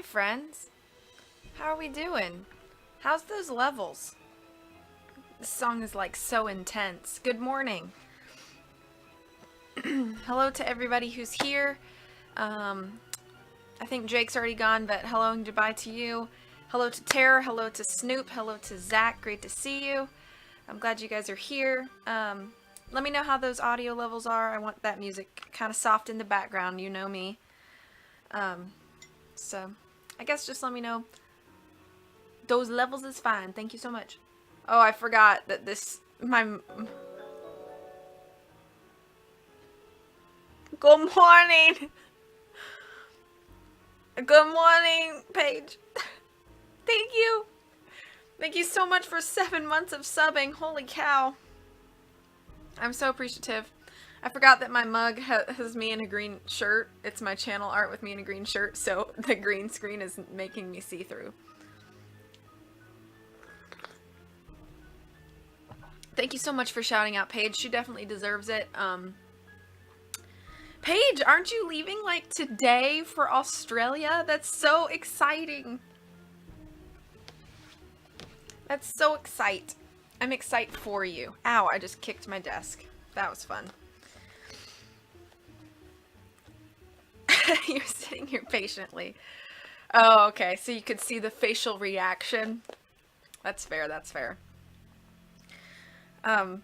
Hi, friends. How are we doing? How's those levels? This song is like so intense. Good morning. Hello to everybody who's here. I think Jake's already gone, but hello and goodbye to you. Hello to Tara. Hello to Snoop. Hello to Zach. Great to see you. I'm glad you guys are here. Let me know how those audio levels are. I want that music kind of soft in the background. You know me. So I guess just let me know. Those levels is fine. Thank you so much. Oh, I forgot that Good morning! Good morning, Paige. Thank you. Thank you so much for 7 months of subbing. Holy cow. I'm so appreciative. I forgot that my mug has me in a green shirt. It's my channel art with me in a green shirt, so the green screen is making me see through. Thank you so much for shouting out Paige. She definitely deserves it. Paige, aren't you leaving like today for Australia? That's so exciting. That's so exciting. I'm excited for you. Ow, I just kicked my desk. That was fun. You're sitting here patiently. Oh, okay. So you could see the facial reaction. That's fair, that's fair. Yeah,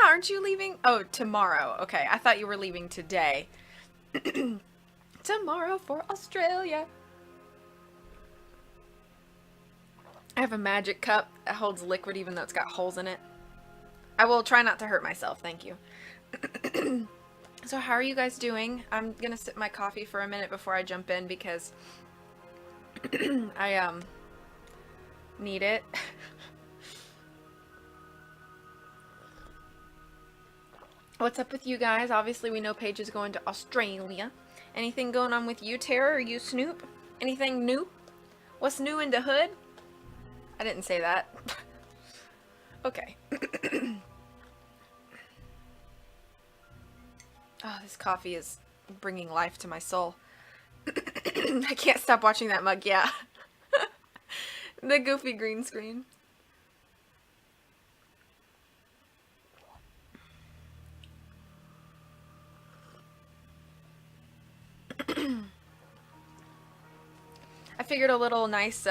aren't you leaving? Oh, tomorrow. Okay, I thought you were leaving today. Tomorrow for Australia. I have a magic cup that holds liquid even though it's got holes in it. I will try not to hurt myself, thank you. So how are you guys doing? I'm gonna sip my coffee for a minute before I jump in because I need it. What's up with you guys? Obviously we know Paige is going to Australia. Anything going on with you, Tara, or you, Snoop? Anything new? What's new in the hood? I didn't say that. Okay. Oh, this coffee is bringing life to my soul. I can't stop watching that mug, yeah. The goofy green screen. I figured a little nice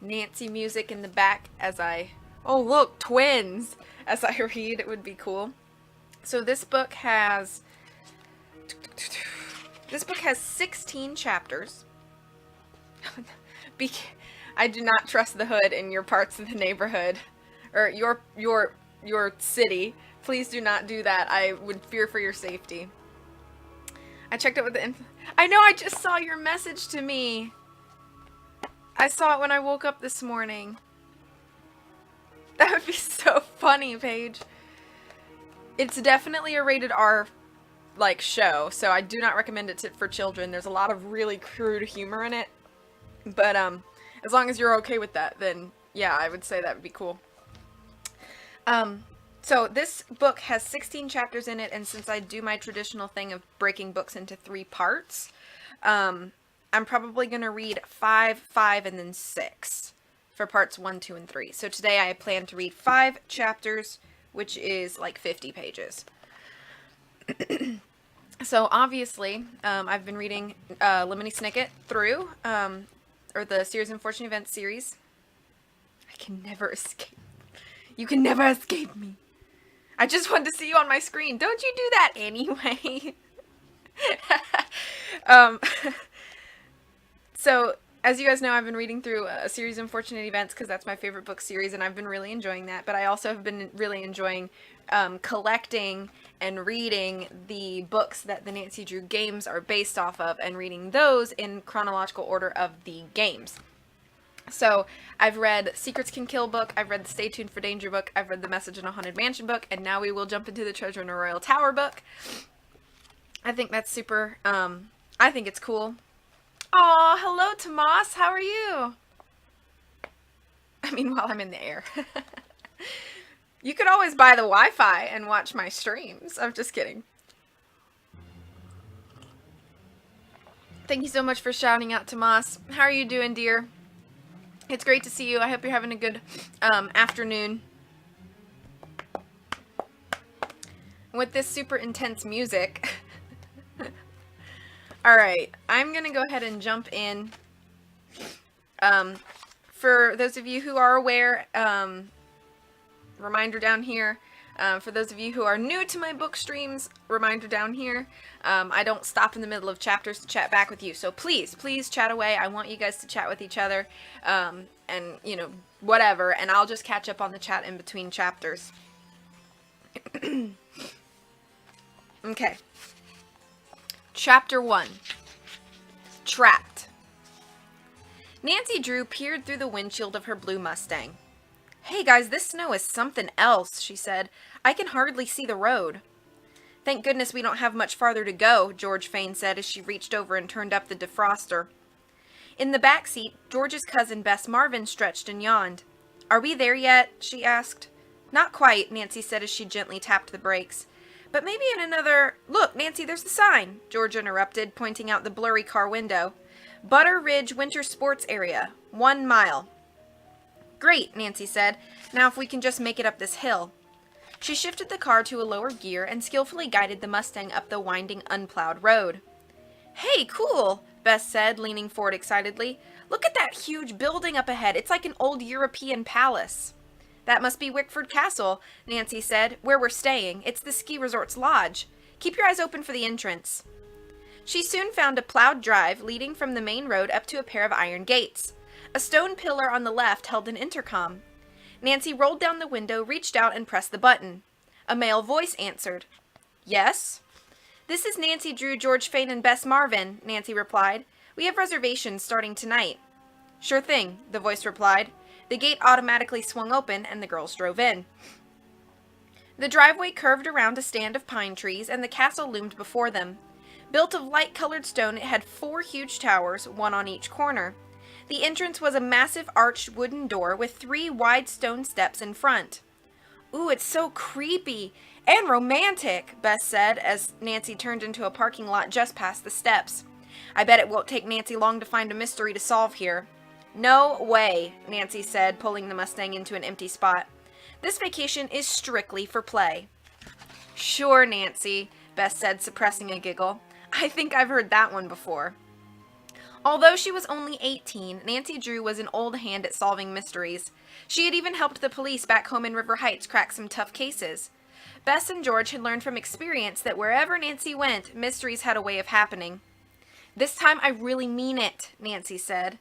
Nancy music in the back as I... Oh, look, twins! As I read, it would be cool. So this book has 16 chapters. I do not trust the hood in your parts of the neighborhood or your city. Please do not do that. I would fear for your safety. I checked it with the I know, I just saw your message to me. I saw it when I woke up this morning. That would be so funny, Paige. It's definitely a rated R like show, so I do not recommend it for children. There's a lot of really crude humor in it. But as long as you're okay with that, then yeah, I would say that would be cool. So this book has 16 chapters in it, and since I do my traditional thing of breaking books into 3 parts, I'm probably going to read 5, 5, and then 6 for parts 1, 2, and 3. So today I plan to read 5 chapters, which is like 50 pages. So obviously, I've been reading Lemony Snicket through, or the Series Unfortunate Events series. I can never escape. You can never escape me. I just wanted to see you on my screen. Don't you do that anyway? So, as you guys know, I've been reading through a series of Unfortunate Events because that's my favorite book series, and I've been really enjoying that. But I also have been really enjoying collecting and reading the books that the Nancy Drew games are based off of, and reading those in chronological order of the games. So, I've read Secrets Can Kill book, I've read the Stay Tuned for Danger book, I've read the Message in a Haunted Mansion book, and now we will jump into the Treasure in a Royal Tower book. I think that's super, I think it's cool. Aw, hello Tomas, how are you? I mean, while I'm in the air. You could always buy the Wi-Fi and watch my streams. I'm just kidding. Thank you so much for shouting out to Moss. How are you doing, dear? It's great to see you. I hope you're having a good afternoon. With this super intense music. Alright, I'm going to go ahead and jump in. For those of you who are aware, reminder down here. For those of you who are new to my book streams, reminder down here. I don't stop in the middle of chapters to chat back with you. So please chat away. I want you guys to chat with each other. And, you know, whatever. And I'll just catch up on the chat in between chapters. Okay. Chapter 1. Trapped. Nancy Drew peered through the windshield of her blue Mustang. "Hey guys, this snow is something else," she said. "I can hardly see the road." "Thank goodness we don't have much farther to go," George Fane said as she reached over and turned up the defroster. In the back seat, George's cousin Bess Marvin stretched and yawned. "Are we there yet?" she asked. "Not quite," Nancy said as she gently tapped the brakes. "But maybe in another—" "Look, Nancy, there's the sign," George interrupted, pointing out the blurry car window. "Butter Ridge Winter Sports Area, 1 mile. "Great," Nancy said. "Now if we can just make it up this hill." She shifted the car to a lower gear and skillfully guided the Mustang up the winding, unplowed road. "Hey, cool," Bess said, leaning forward excitedly. "Look at that huge building up ahead. It's like an old European palace." "That must be Wickford Castle," Nancy said, "where we're staying. It's the ski resort's lodge. Keep your eyes open for the entrance." She soon found a plowed drive leading from the main road up to a pair of iron gates. A stone pillar on the left held an intercom. Nancy rolled down the window, reached out, and pressed the button. A male voice answered. "Yes?" "This is Nancy Drew, George Fane, and Bess Marvin," Nancy replied. "We have reservations starting tonight." "Sure thing," the voice replied. The gate automatically swung open, and the girls drove in. The driveway curved around a stand of pine trees, and the castle loomed before them. Built of light-colored stone, it had 4 huge towers, 1 on each corner. The entrance was a massive arched wooden door with 3 wide stone steps in front. "Ooh, it's so creepy and romantic," Bess said as Nancy turned into a parking lot just past the steps. "I bet it won't take Nancy long to find a mystery to solve here." "No way," Nancy said, pulling the Mustang into an empty spot. "This vacation is strictly for play." "Sure, Nancy," Bess said, suppressing a giggle. "I think I've heard that one before." Although she was only 18, Nancy Drew was an old hand at solving mysteries. She had even helped the police back home in River Heights crack some tough cases. Bess and George had learned from experience that wherever Nancy went, mysteries had a way of happening. "This time I really mean it," Nancy said.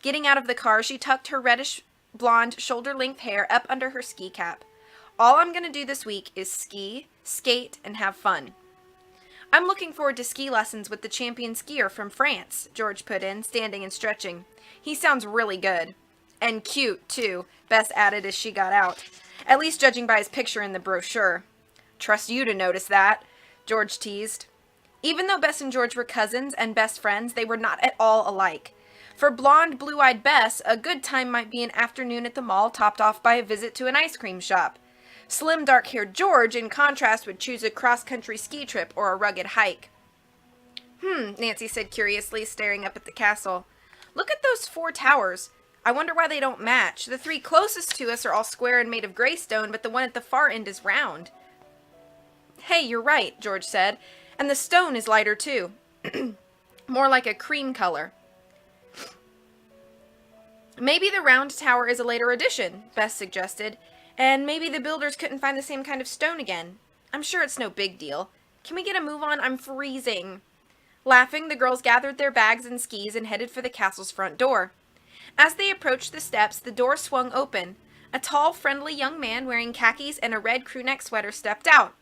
Getting out of the car, she tucked her reddish-blonde, shoulder-length hair up under her ski cap. "All I'm going to do this week is ski, skate, and have fun." "I'm looking forward to ski lessons with the champion skier from France," George put in, standing and stretching. "He sounds really good." "And cute, too," Bess added as she got out. "At least judging by his picture in the brochure." "Trust you to notice that," George teased. Even though Bess and George were cousins and best friends, they were not at all alike. For blonde, blue-eyed Bess, a good time might be an afternoon at the mall topped off by a visit to an ice cream shop. Slim, dark-haired George, in contrast, would choose a cross-country ski trip or a rugged hike. Nancy said curiously, staring up at the castle. "Look at those 4 towers. I wonder why they don't match. The 3 closest to us are all square and made of gray stone, but the one at the far end is round." "Hey, you're right," George said. "And the stone is lighter, too. More like a cream color." "Maybe the round tower is a later addition," Bess suggested. "And maybe the builders couldn't find the same kind of stone again. I'm sure it's no big deal. Can we get a move on? I'm freezing." Laughing, the girls gathered their bags and skis and headed for the castle's front door. As they approached the steps, the door swung open. A tall, friendly young man wearing khakis and a red crewneck sweater stepped out.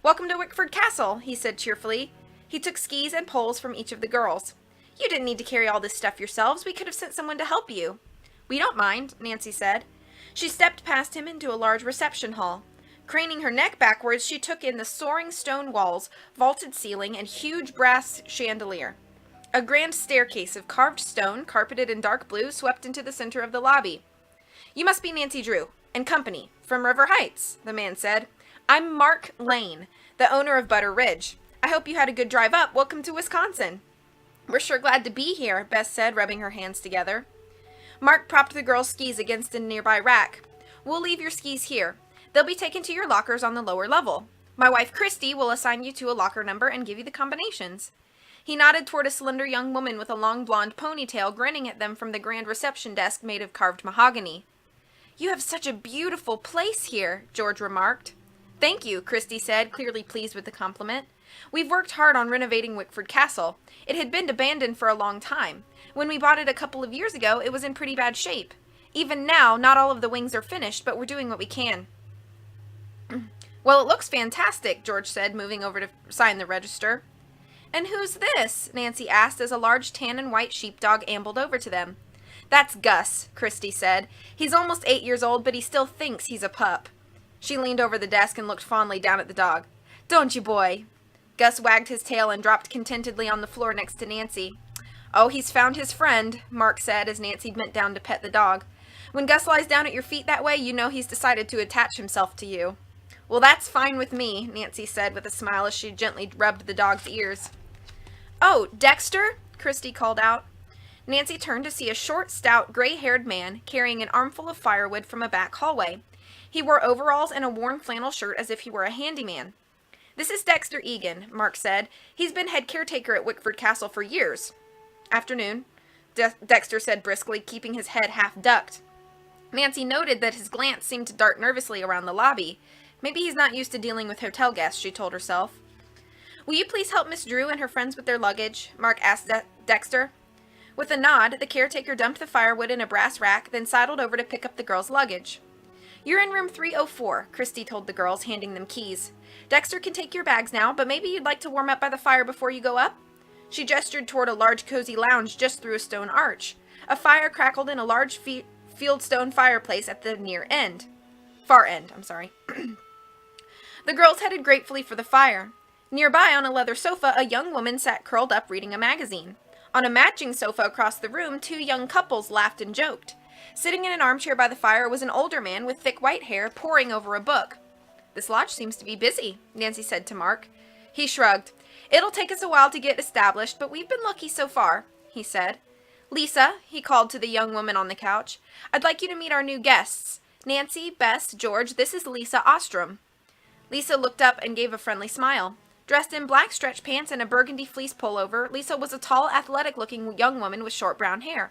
"Welcome to Wickford Castle," he said cheerfully. He took skis and poles from each of the girls. "You didn't need to carry all this stuff yourselves. We could have sent someone to help you." "We don't mind," Nancy said. She stepped past him into a large reception hall. Craning her neck backwards, she took in the soaring stone walls, vaulted ceiling, and huge brass chandelier. A grand staircase of carved stone, carpeted in dark blue, swept into the center of the lobby. "You must be Nancy Drew and company from River Heights," the man said. "I'm Mark Lane, the owner of Butter Ridge. I hope you had a good drive up. Welcome to Wisconsin." We're sure glad to be here, Bess said, rubbing her hands together. Mark propped the girls' skis against a nearby rack. We'll leave your skis here. They'll be taken to your lockers on the lower level. My wife, Christy, will assign you to a locker number and give you the combinations. He nodded toward a slender young woman with a long blonde ponytail grinning at them from the grand reception desk made of carved mahogany. You have such a beautiful place here, George remarked. Thank you, Christy said, clearly pleased with the compliment. We've worked hard on renovating Wickford Castle. It had been abandoned for a long time. When we bought it a couple of years ago, it was in pretty bad shape. Even now, not all of the wings are finished, but we're doing what we can. Well, it looks fantastic, George said, moving over to sign the register. And who's this? Nancy asked as a large tan and white sheepdog ambled over to them. That's Gus, Christy said. He's almost 8 years old, but he still thinks he's a pup. She leaned over the desk and looked fondly down at the dog. Don't you, boy? Gus wagged his tail and dropped contentedly on the floor next to Nancy. Oh, he's found his friend, Mark said as Nancy bent down to pet the dog. When Gus lies down at your feet that way, you know he's decided to attach himself to you. Well, that's fine with me, Nancy said with a smile as she gently rubbed the dog's ears. Oh, Dexter? Christy called out. Nancy turned to see a short, stout, gray-haired man carrying an armful of firewood from a back hallway. He wore overalls and a worn flannel shirt as if he were a handyman. This is Dexter Egan, Mark said. He's been head caretaker at Wickford Castle for years. Afternoon, Dexter said briskly, keeping his head half ducked. Nancy noted that his glance seemed to dart nervously around the lobby. Maybe he's not used to dealing with hotel guests, she told herself. Will you please help Miss Drew and her friends with their luggage? Mark asked Dexter. With a nod, the caretaker dumped the firewood in a brass rack, then sidled over to pick up the girls' luggage. You're in room 304, Christy told the girls, handing them keys. Dexter can take your bags now, but maybe you'd like to warm up by the fire before you go up? She gestured toward a large cozy lounge just through a stone arch. A fire crackled in a large fieldstone fireplace at the far end. The girls headed gratefully for the fire. Nearby, on a leather sofa, a young woman sat curled up reading a magazine. On a matching sofa across the room, two young couples laughed and joked. Sitting in an armchair by the fire was an older man with thick white hair poring over a book. This lodge seems to be busy, Nancy said to Mark. He shrugged. It'll take us a while to get established, but we've been lucky so far, he said. Lisa, he called to the young woman on the couch, I'd like you to meet our new guests. Nancy, Bess, George, this is Lisa Ostrom. Lisa looked up and gave a friendly smile. Dressed in black stretch pants and a burgundy fleece pullover, Lisa was a tall, athletic-looking young woman with short brown hair.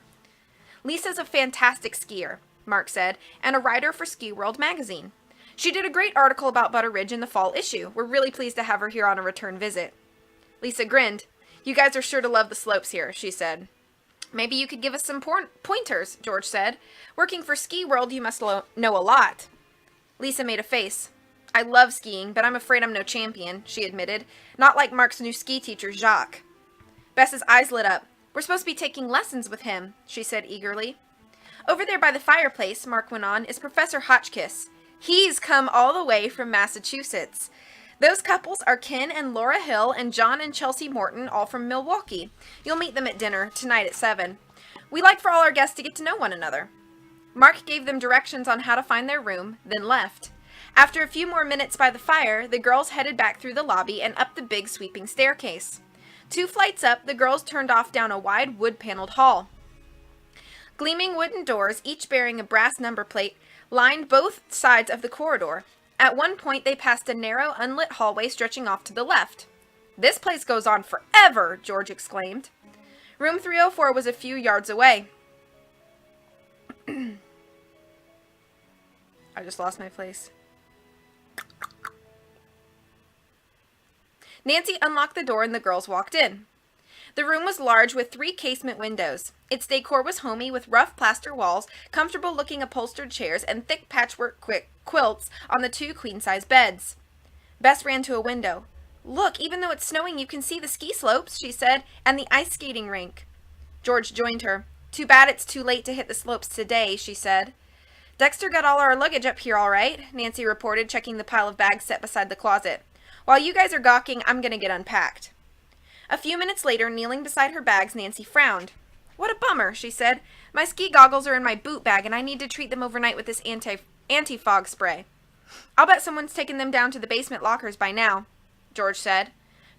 Lisa's a fantastic skier, Mark said, and a writer for Ski World magazine. She did a great article about Butter Ridge in the fall issue. We're really pleased to have her here on a return visit. Lisa grinned. You guys are sure to love the slopes here, she said. Maybe you could give us some pointers, George said. Working for Ski World, you must know a lot. Lisa made a face. I love skiing, but I'm afraid I'm no champion, she admitted. Not like Mark's new ski teacher, Jacques. Bess's eyes lit up. We're supposed to be taking lessons with him, she said eagerly. Over there by the fireplace, Mark went on, is Professor Hotchkiss. He's come all the way from Massachusetts. Those couples are Ken and Laura Hill and John and Chelsea Morton, all from Milwaukee. You'll meet them at dinner, tonight at 7. We like for all our guests to get to know one another. Mark gave them directions on how to find their room, then left. After a few more minutes by the fire, the girls headed back through the lobby and up the big sweeping staircase. 2 flights up, the girls turned off down a wide wood-paneled hall. Gleaming wooden doors, each bearing a brass number plate, lined both sides of the corridor. At one point, they passed a narrow, unlit hallway stretching off to the left. This place goes on forever, George exclaimed. Room 304 was a few yards away. I just lost my place. Nancy unlocked the door and the girls walked in. The room was large with 3 casement windows. Its decor was homey with rough plaster walls, comfortable-looking upholstered chairs, and thick patchwork quilts on the 2 queen-size beds. Bess ran to a window. Look, even though it's snowing, you can see the ski slopes, she said, and the ice skating rink. George joined her. Too bad it's too late to hit the slopes today, she said. Dexter got all our luggage up here all right, Nancy reported, checking the pile of bags set beside the closet. While you guys are gawking, I'm going to get unpacked. A few minutes later, kneeling beside her bags, Nancy frowned. What a bummer, she said. My ski goggles are in my boot bag, and I need to treat them overnight with this anti-fog spray. I'll bet someone's taken them down to the basement lockers by now, George said.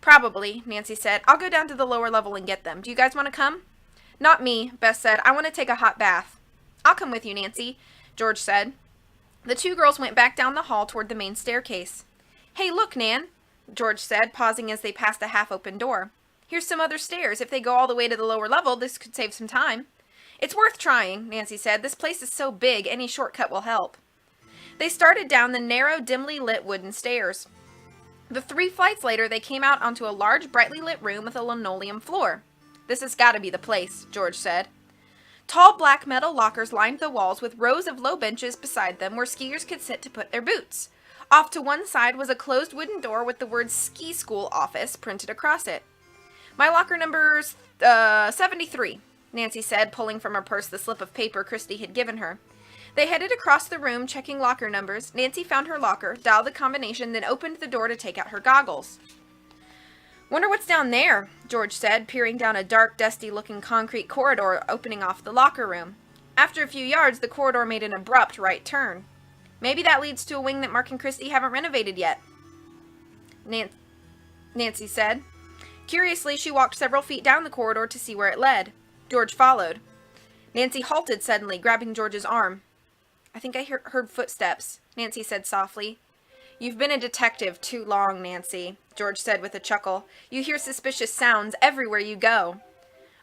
Probably, Nancy said. I'll go down to the lower level and get them. Do you guys want to come? Not me, Bess said. I want to take a hot bath. I'll come with you, Nancy, George said. The two girls went back down the hall toward the main staircase. Hey, look, Nan, George said, pausing as they passed a half-open door. Here's some other stairs. If they go all the way to the lower level, this could save some time. It's worth trying, Nancy said. This place is so big, any shortcut will help. They started down the narrow, dimly lit wooden stairs. The 3 flights later, they came out onto a large, brightly lit room with a linoleum floor. This has got to be the place, George said. Tall black metal lockers lined the walls with rows of low benches beside them where skiers could sit to put their boots. Off to one side was a closed wooden door with the words Ski School Office printed across it. My locker number's 73, Nancy said, pulling from her purse the slip of paper Christy had given her. They headed across the room, checking locker numbers. Nancy found her locker, dialed the combination, then opened the door to take out her goggles. Wonder what's down there, George said, peering down a dark, dusty-looking concrete corridor opening off the locker room. After a few yards, the corridor made an abrupt right turn. Maybe that leads to a wing that Mark and Christy haven't renovated yet, Nancy said. Curiously, she walked several feet down the corridor to see where it led. George followed. Nancy halted suddenly, grabbing George's arm. I think I heard footsteps, Nancy said softly. You've been a detective too long, Nancy, George said with a chuckle. You hear suspicious sounds everywhere you go.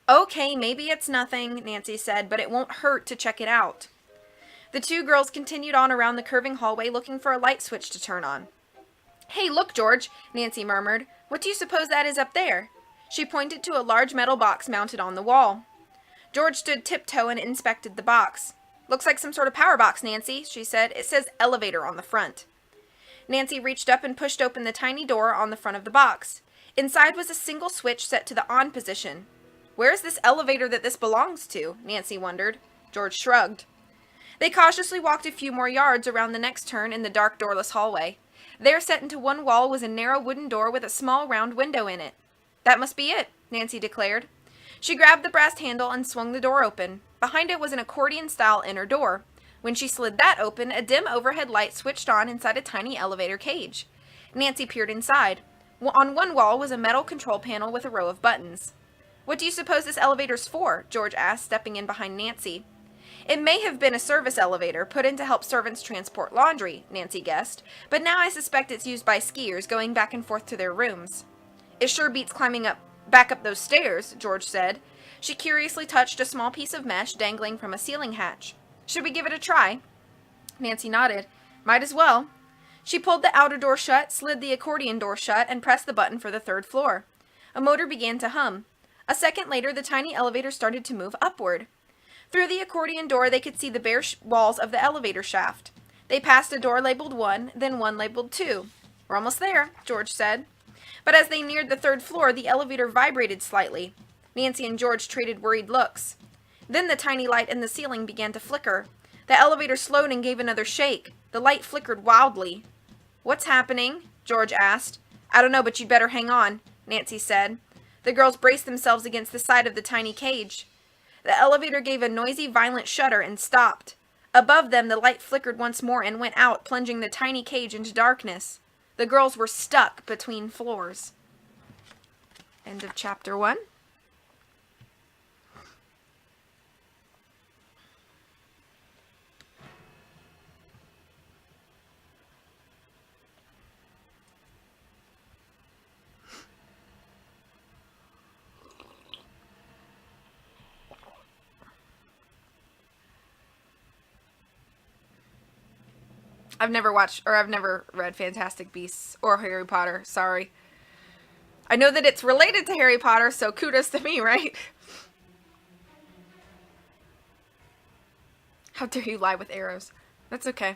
Okay, maybe it's nothing, Nancy said, but it won't hurt to check it out. The two girls continued on around the curving hallway looking for a light switch to turn on. Hey, look, George, Nancy murmured. What do you suppose that is up there? She pointed to a large metal box mounted on the wall. George stood tiptoe and inspected the box. Looks like some sort of power box, Nancy, she said. It says elevator on the front. Nancy reached up and pushed open the tiny door on the front of the box. Inside was a single switch set to the on position. Where is this elevator that this belongs to? Nancy wondered. George shrugged. They cautiously walked a few more yards around the next turn in the dark, doorless hallway. There, set into one wall, was a narrow wooden door with a small round window in it. That must be it, Nancy declared. She grabbed the brass handle and swung the door open. Behind it was an accordion-style inner door. When she slid that open, a dim overhead light switched on inside a tiny elevator cage. Nancy peered inside. On one wall was a metal control panel with a row of buttons. What do you suppose this elevator's for? George asked, stepping in behind Nancy. It may have been a service elevator, put in to help servants transport laundry, Nancy guessed, but now I suspect it's used by skiers going back and forth to their rooms. It sure beats climbing back up those stairs, George said. She curiously touched a small piece of mesh dangling from a ceiling hatch. Should we give it a try? Nancy nodded. Might as well. She pulled the outer door shut, slid the accordion door shut, and pressed the button for the 3rd floor. A motor began to hum. A second later, the tiny elevator started to move upward. Through the accordion door, they could see the bare walls of the elevator shaft. They passed a door labeled 1, then one labeled 2. We're almost there, George said. But as they neared the 3rd floor, the elevator vibrated slightly. Nancy and George traded worried looks. Then the tiny light in the ceiling began to flicker. The elevator slowed and gave another shake. The light flickered wildly. What's happening? George asked. I don't know, but you'd better hang on, Nancy said. The girls braced themselves against the side of the tiny cage. The elevator gave a noisy, violent shudder and stopped. Above them, the light flickered once more and went out, plunging the tiny cage into darkness. The girls were stuck between floors. End of chapter 1. I've never read Fantastic Beasts or Harry Potter, sorry. I know that it's related to Harry Potter, so kudos to me, right? How dare you lie with arrows. That's okay.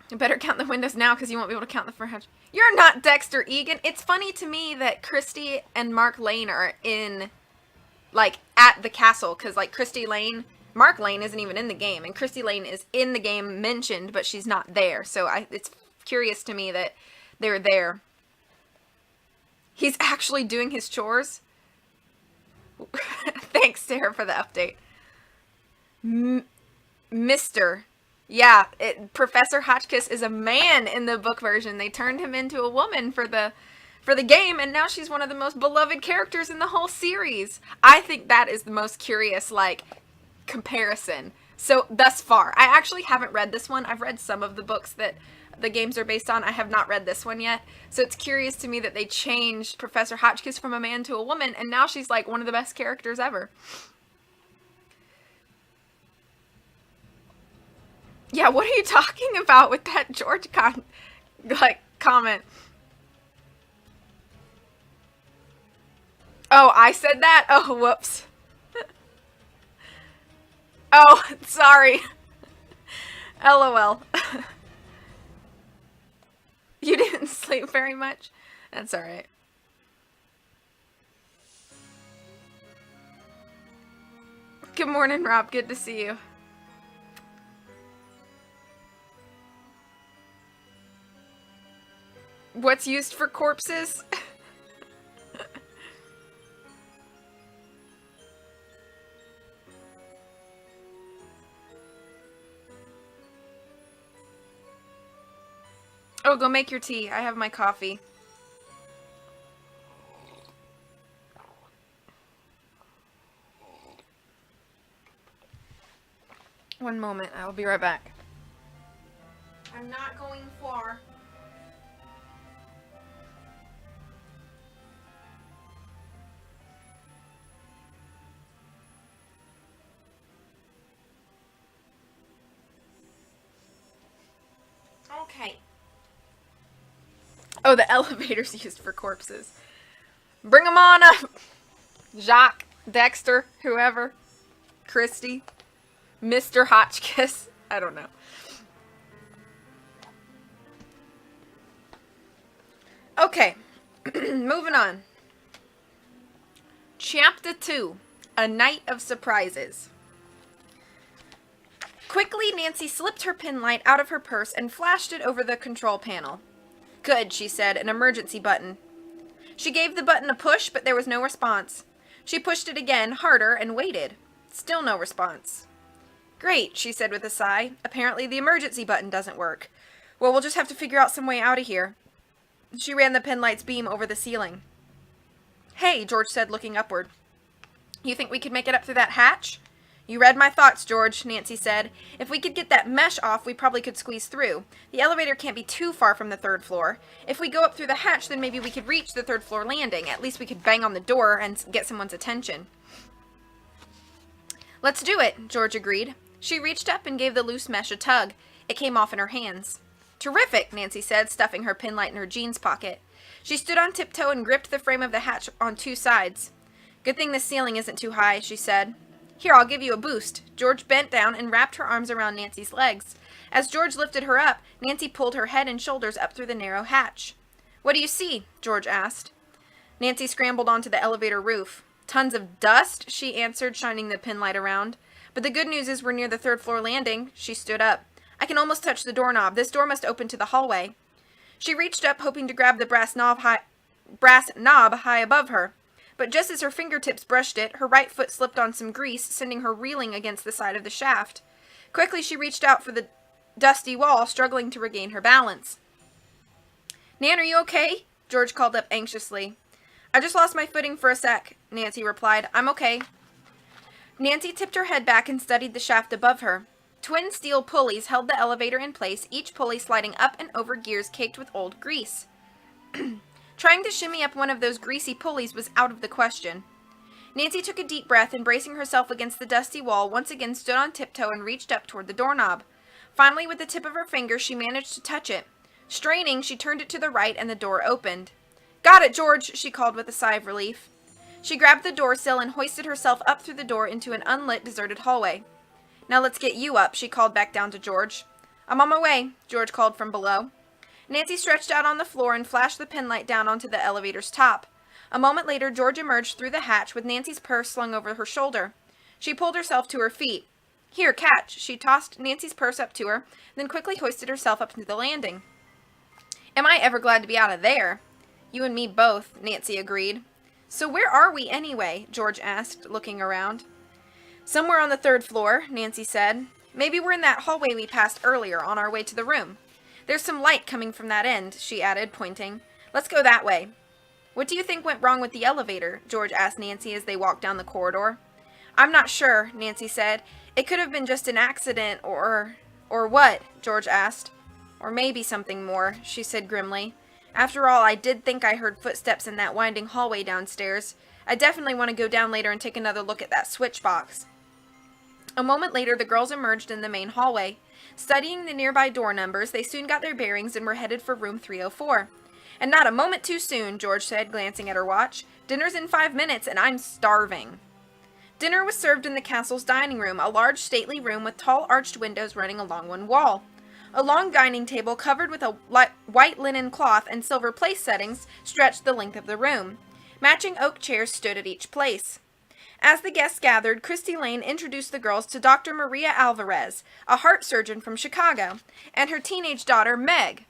You better count the windows now, because you won't be able to count the front. You're not Dexter Egan. It's funny to me that Christy and Mark Lane are in, like, at the castle, because, like, Mark Lane isn't even in the game, and Christy Lane is in the game mentioned, but she's not there. So it's curious to me that they're there. He's actually doing his chores. Thanks, Sarah, for the update. Mr. Yeah, Professor Hotchkiss is a man in the book version. They turned him into a woman for the game, and now she's one of the most beloved characters in the whole series. I think that is the most curious, like, comparison. So, thus far. I actually haven't read this one. I've read some of the books that the games are based on. I have not read this one yet. So, it's curious to me that they changed Professor Hotchkiss from a man to a woman, and now she's, like, one of the best characters ever. Yeah, what are you talking about with that George comment? Oh, I said that? Oh, whoops. Oh, sorry. LOL. You didn't sleep very much? That's alright. Good morning, Rob. Good to see you. What's used for corpses? Oh, go make your tea. I have my coffee. One moment. I will be right back. I'm not going far. Okay. Oh, the elevator's used for corpses. Bring them on up! Jacques, Dexter, whoever. Christy. Mr. Hotchkiss. I don't know. Okay. Moving on. Chapter 2. A Night of Surprises. Quickly, Nancy slipped her pin light out of her purse and flashed it over the control panel. Good, she said, an emergency button. She gave the button a push, but there was no response. She pushed it again, harder, and waited. Still no response. Great, she said with a sigh. Apparently the emergency button doesn't work. Well, we'll just have to figure out some way out of here. She ran the penlight's beam over the ceiling. Hey, George said, looking upward. You think we could make it up through that hatch? You read my thoughts, George, Nancy said. If we could get that mesh off, we probably could squeeze through. The elevator can't be too far from the third floor. If we go up through the hatch, then maybe we could reach the third floor landing. At least we could bang on the door and get someone's attention. Let's do it, George agreed. She reached up and gave the loose mesh a tug. It came off in her hands. Terrific, Nancy said, stuffing her pin light in her jeans pocket. She stood on tiptoe and gripped the frame of the hatch on two sides. Good thing the ceiling isn't too high, she said. Here, I'll give you a boost. George bent down and wrapped her arms around Nancy's legs. As George lifted her up, Nancy pulled her head and shoulders up through the narrow hatch. What do you see? George asked. Nancy scrambled onto the elevator roof. Tons of dust, she answered, shining the pin light around. But the good news is we're near the third floor landing. She stood up. I can almost touch the doorknob. This door must open to the hallway. She reached up, hoping to grab the brass knob high above her. But just as her fingertips brushed it, her right foot slipped on some grease, sending her reeling against the side of the shaft. Quickly, she reached out for the dusty wall, struggling to regain her balance. Nan, are you okay? George called up anxiously. I just lost my footing for a sec, Nancy replied. I'm okay. Nancy tipped her head back and studied the shaft above her. Twin steel pulleys held the elevator in place, each pulley sliding up and over gears caked with old grease. Trying to shimmy up one of those greasy pulleys was out of the question. Nancy took a deep breath and, bracing herself against the dusty wall, once again stood on tiptoe and reached up toward the doorknob. Finally, with the tip of her finger, she managed to touch it. Straining, she turned it to the right and the door opened. Got it, George, she called with a sigh of relief. She grabbed the door sill and hoisted herself up through the door into an unlit, deserted hallway. Now let's get you up, she called back down to George. I'm on my way, George called from below. Nancy stretched out on the floor and flashed the penlight down onto the elevator's top. A moment later, George emerged through the hatch with Nancy's purse slung over her shoulder. She pulled herself to her feet. Here, catch. She tossed Nancy's purse up to her, then quickly hoisted herself up to the landing. Am I ever glad to be out of there? You and me both, Nancy agreed. So where are we anyway? George asked, looking around. Somewhere on the third floor, Nancy said. Maybe we're in that hallway we passed earlier on our way to the room. There's some light coming from that end, she added, pointing. Let's go that way. What do you think went wrong with the elevator? George asked Nancy as they walked down the corridor. I'm not sure, Nancy said. It could have been just an accident or what? George asked. Or maybe something more, she said grimly. After all, I did think I heard footsteps in that winding hallway downstairs. I definitely want to go down later and take another look at that switch box. A moment later, the girls emerged in the main hallway. Studying the nearby door numbers, they soon got their bearings and were headed for room 304. And not a moment too soon, George said, glancing at her watch. Dinner's in 5 minutes, and I'm starving. Dinner was served in the castle's dining room, a large stately room with tall arched windows running along one wall. A long dining table covered with a white linen cloth and silver place settings stretched the length of the room. Matching oak chairs stood at each place. As the guests gathered, Christy Lane introduced the girls to Dr. Maria Alvarez, a heart surgeon from Chicago, and her teenage daughter, Meg.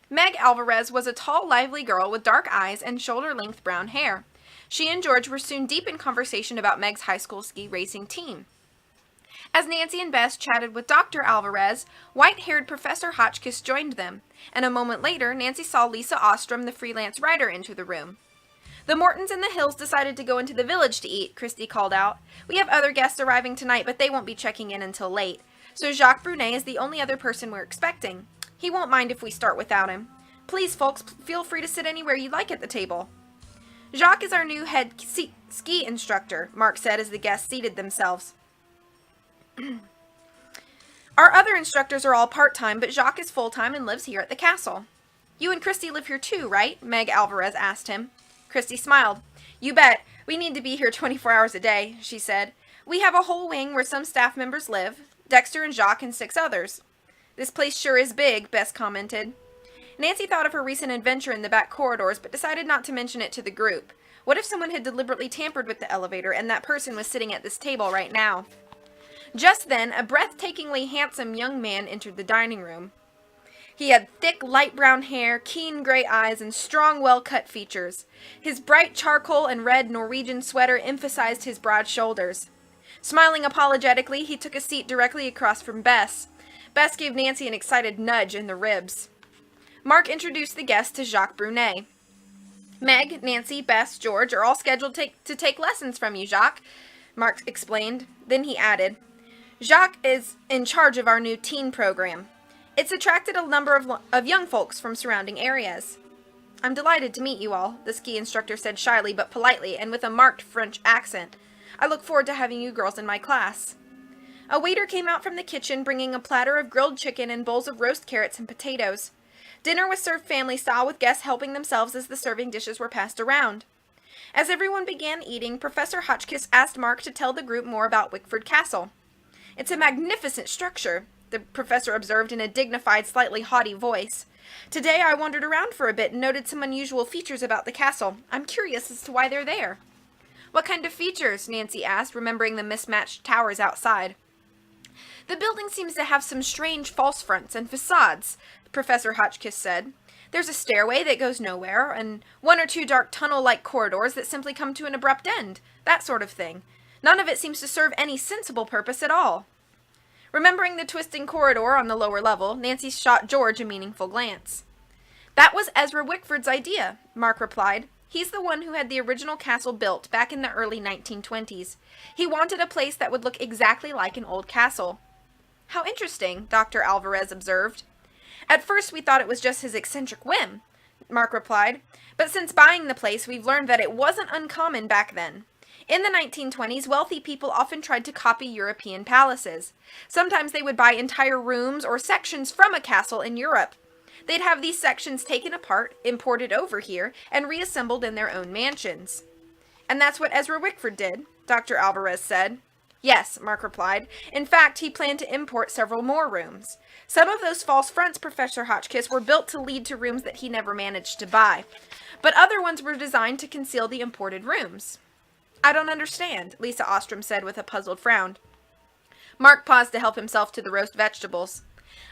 Meg Alvarez was a tall, lively girl with dark eyes and shoulder-length brown hair. She and George were soon deep in conversation about Meg's high school ski racing team. As Nancy and Bess chatted with Dr. Alvarez, white-haired Professor Hotchkiss joined them, and a moment later, Nancy saw Lisa Ostrom, the freelance writer, enter the room. The Mortons and the Hills decided to go into the village to eat, Christy called out. We have other guests arriving tonight, but they won't be checking in until late. So Jacques Brunet is the only other person we're expecting. He won't mind if we start without him. Please, folks, feel free to sit anywhere you like at the table. Jacques is our new head ski instructor, Mark said as the guests seated themselves. Our other instructors are all part-time, but Jacques is full-time and lives here at the castle. You and Christy live here too, right? Meg Alvarez asked him. Christy smiled. You bet. We need to be here 24 hours a day, she said. We have a whole wing where some staff members live, Dexter and Jacques and 6 others. This place sure is big, Bess commented. Nancy thought of her recent adventure in the back corridors, but decided not to mention it to the group. What if someone had deliberately tampered with the elevator and that person was sitting at this table right now? Just then, a breathtakingly handsome young man entered the dining room. He had thick, light brown hair, keen gray eyes, and strong, well-cut features. His bright charcoal and red Norwegian sweater emphasized his broad shoulders. Smiling apologetically, he took a seat directly across from Bess. Bess gave Nancy an excited nudge in the ribs. Mark introduced the guests to Jacques Brunet. Meg, Nancy, Bess, George are all scheduled to take lessons from you, Jacques, Mark explained. Then he added, Jacques is in charge of our new teen program. It's attracted a number of young folks from surrounding areas. I'm delighted to meet you all, the ski instructor said shyly but politely and with a marked French accent. I look forward to having you girls in my class. A waiter came out from the kitchen bringing a platter of grilled chicken and bowls of roast carrots and potatoes. Dinner was served family style with guests helping themselves as the serving dishes were passed around. As everyone began eating, Professor Hotchkiss asked Mark to tell the group more about Wickford Castle. It's a magnificent structure, the professor observed in a dignified, slightly haughty voice. Today I wandered around for a bit and noted some unusual features about the castle. I'm curious as to why they're there. What kind of features? Nancy asked, remembering the mismatched towers outside. The building seems to have some strange false fronts and facades, Professor Hotchkiss said. There's a stairway that goes nowhere, and 1 or 2 dark tunnel-like corridors that simply come to an abrupt end. That sort of thing. None of it seems to serve any sensible purpose at all. Remembering the twisting corridor on the lower level, Nancy shot George a meaningful glance. That was Ezra Wickford's idea, Mark replied. He's the one who had the original castle built back in the early 1920s. He wanted a place that would look exactly like an old castle. How interesting, Dr. Alvarez observed. At first we thought it was just his eccentric whim, Mark replied, but since buying the place we've learned that it wasn't uncommon back then. In the 1920s, wealthy people often tried to copy European palaces. Sometimes they would buy entire rooms or sections from a castle in Europe. They'd have these sections taken apart, imported over here, and reassembled in their own mansions. And that's what Ezra Wickford did, Dr. Alvarez said. Yes, Mark replied. In fact, he planned to import several more rooms. Some of those false fronts, Professor Hotchkiss, were built to lead to rooms that he never managed to buy. But other ones were designed to conceal the imported rooms. I don't understand, Lisa Ostrom said with a puzzled frown. Mark paused to help himself to the roast vegetables.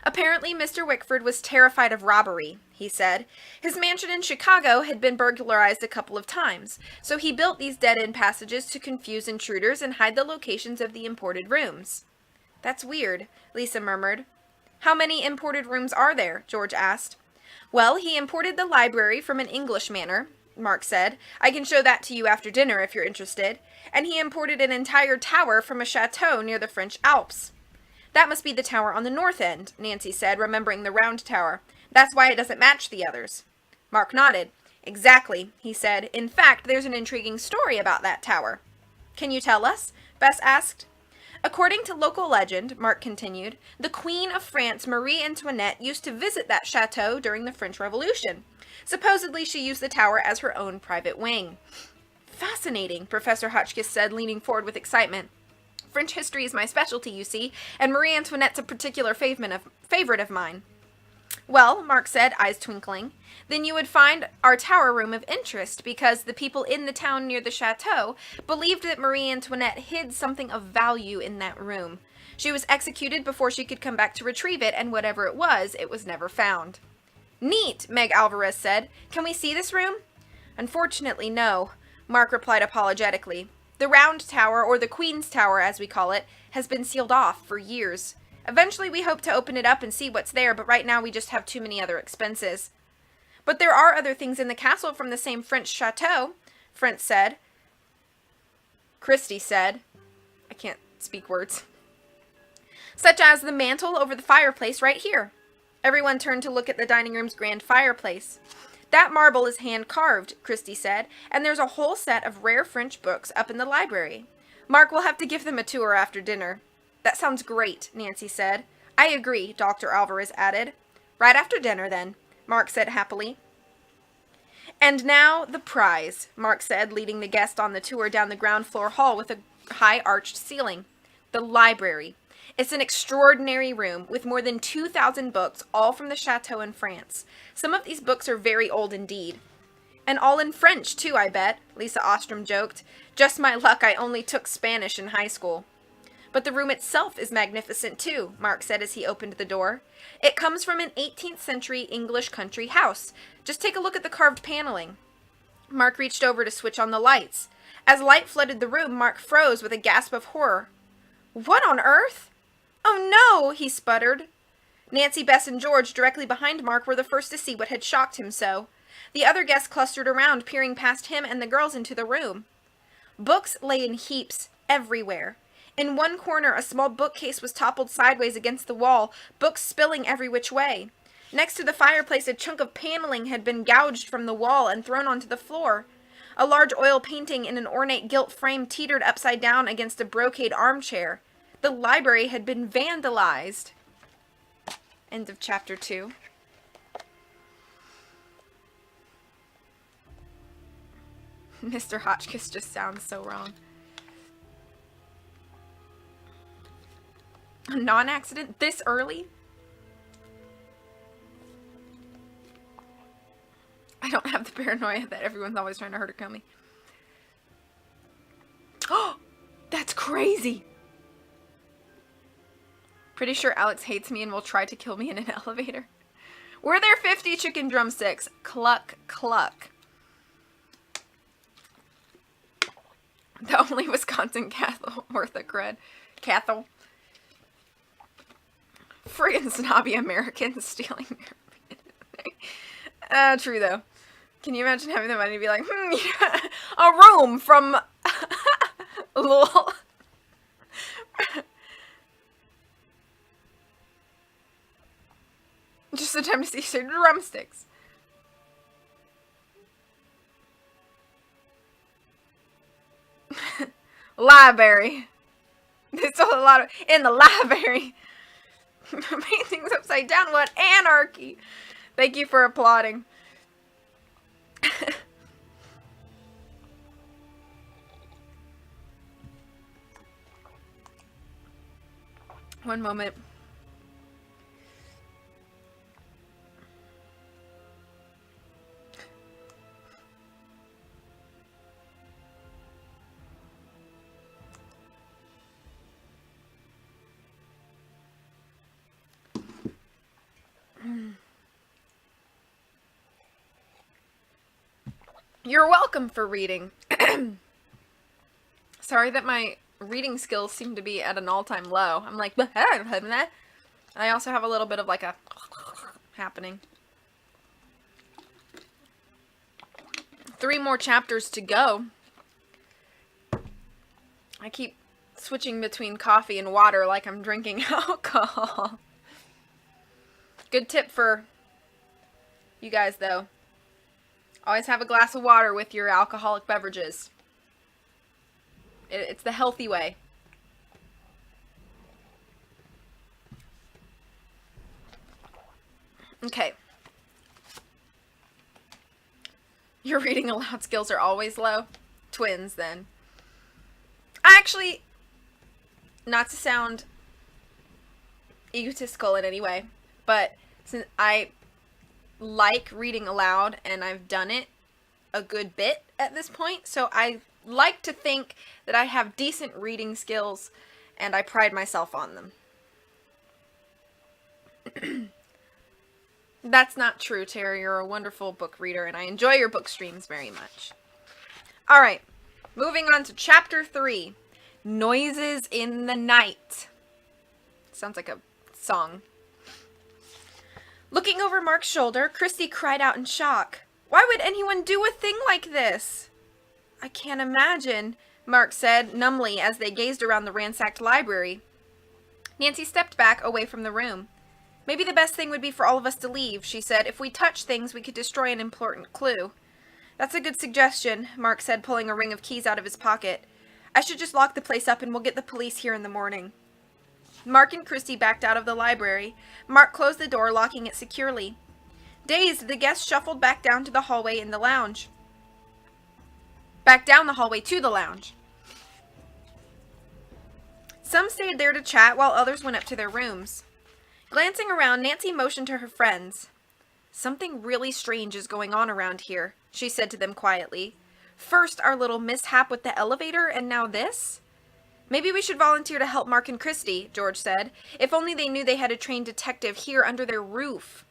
Apparently, Mr. Wickford was terrified of robbery, he said. His mansion in Chicago had been burglarized a couple of times, so he built these dead-end passages to confuse intruders and hide the locations of the imported rooms. That's weird, Lisa murmured. How many imported rooms are there? George asked. Well, he imported the library from an English manor, Mark said. I can show that to you after dinner if you're interested. And he imported an entire tower from a chateau near the French Alps. That must be the tower on the north end, Nancy said, remembering the round tower. That's why it doesn't match the others. Mark nodded. Exactly, he said. In fact, there's an intriguing story about that tower. Can you tell us? Bess asked. According to local legend, Mark continued, the Queen of France, Marie Antoinette, used to visit that chateau during the French Revolution. Supposedly, she used the tower as her own private wing. Fascinating, Professor Hotchkiss said, leaning forward with excitement. French history is my specialty, you see, and Marie Antoinette's a particular favorite of mine. Well, Mark said, eyes twinkling, then you would find our tower room of interest, because the people in the town near the chateau believed that Marie Antoinette hid something of value in that room. She was executed before she could come back to retrieve it, and whatever it was never found. Neat, Meg Alvarez said. Can we see this room? Unfortunately, no, Mark replied apologetically. The round tower, or the Queen's Tower as we call it, has been sealed off for years. Eventually we hope to open it up and see what's there, but right now we just have too many other expenses. But there are other things in the castle from the same French chateau, Christy said. I can't speak words. Such as the mantel over the fireplace right here. Everyone turned to look at the dining room's grand fireplace. That marble is hand-carved, Christy said, and there's a whole set of rare French books up in the library. Mark will have to give them a tour after dinner. That sounds great, Nancy said. I agree, Dr. Alvarez added. Right after dinner, then, Mark said happily. And now the prize, Mark said, leading the guest on the tour down the ground floor hall with a high arched ceiling. The library. It's an extraordinary room with more than 2,000 books, all from the chateau in France. Some of these books are very old indeed. And all in French, too, I bet, Lisa Ostrom joked. Just my luck, I only took Spanish in high school. But the room itself is magnificent, too, Mark said as he opened the door. It comes from an 18th century English country house. Just take a look at the carved paneling. Mark reached over to switch on the lights. As light flooded the room, Mark froze with a gasp of horror. What on earth? Oh no, he sputtered. Nancy, Bess, and George, directly behind Mark, were the first to see what had shocked him so. The other guests clustered around, peering past him and the girls into the room. Books lay in heaps everywhere. In one corner, a small bookcase was toppled sideways against the wall, books spilling every which way. Next to the fireplace, a chunk of paneling had been gouged from the wall and thrown onto the floor. A large oil painting in an ornate gilt frame teetered upside down against a brocade armchair. The library had been vandalized. End of chapter 2. Mr. Hotchkiss just sounds so wrong. A non-accident this early? I don't have the paranoia that everyone's always trying to hurt or kill me. Oh, that's crazy. Pretty sure Alex hates me and will try to kill me in an elevator. Were there 50 chicken drumsticks? Cluck, cluck. The only Wisconsin Catholic worth a cred. Catholic. Friggin' snobby Americans stealing their true though. Can you imagine having the money to be like, yeah, a room from lol. Just a time to see some drumsticks. Library. There's a lot of in the library. Paintings upside down. What anarchy! Thank you for applauding. One moment. You're welcome for reading. Sorry that my reading skills seem to be at an all-time low. I'm like, I also have a little bit of like a happening. 3 more chapters to go. I keep switching between coffee and water like I'm drinking alcohol. Good tip for you guys, though. Always have a glass of water with your alcoholic beverages. It's the healthy way. Okay. Your reading aloud skills are always low? Twins, then. Actually, not to sound egotistical in any way, but since I like reading aloud and I've done it a good bit at this point, so I like to think that I have decent reading skills and I pride myself on them. That's not true, Terry. You're a wonderful book reader, and I enjoy your book streams very much. Alright, moving on to Chapter 3. Noises in the Night. Sounds like a song. Looking over Mark's shoulder, Christy cried out in shock. Why would anyone do a thing like this? I can't imagine, Mark said numbly as they gazed around the ransacked library. Nancy stepped back away from the room. Maybe the best thing would be for all of us to leave, she said. If we touch things, we could destroy an important clue. That's a good suggestion, Mark said, pulling a ring of keys out of his pocket. I should just lock the place up and we'll get the police here in the morning. Mark and Christy backed out of the library. Mark closed the door, locking it securely. Dazed, the guests shuffled back down to the hallway in the lounge. Back down the hallway to the lounge. Some stayed there to chat while others went up to their rooms. Glancing around, Nancy motioned to her friends. Something really strange is going on around here, she said to them quietly. First, our little mishap with the elevator, and now this? Maybe we should volunteer to help Mark and Christy, George said. If only they knew they had a trained detective here under their roof.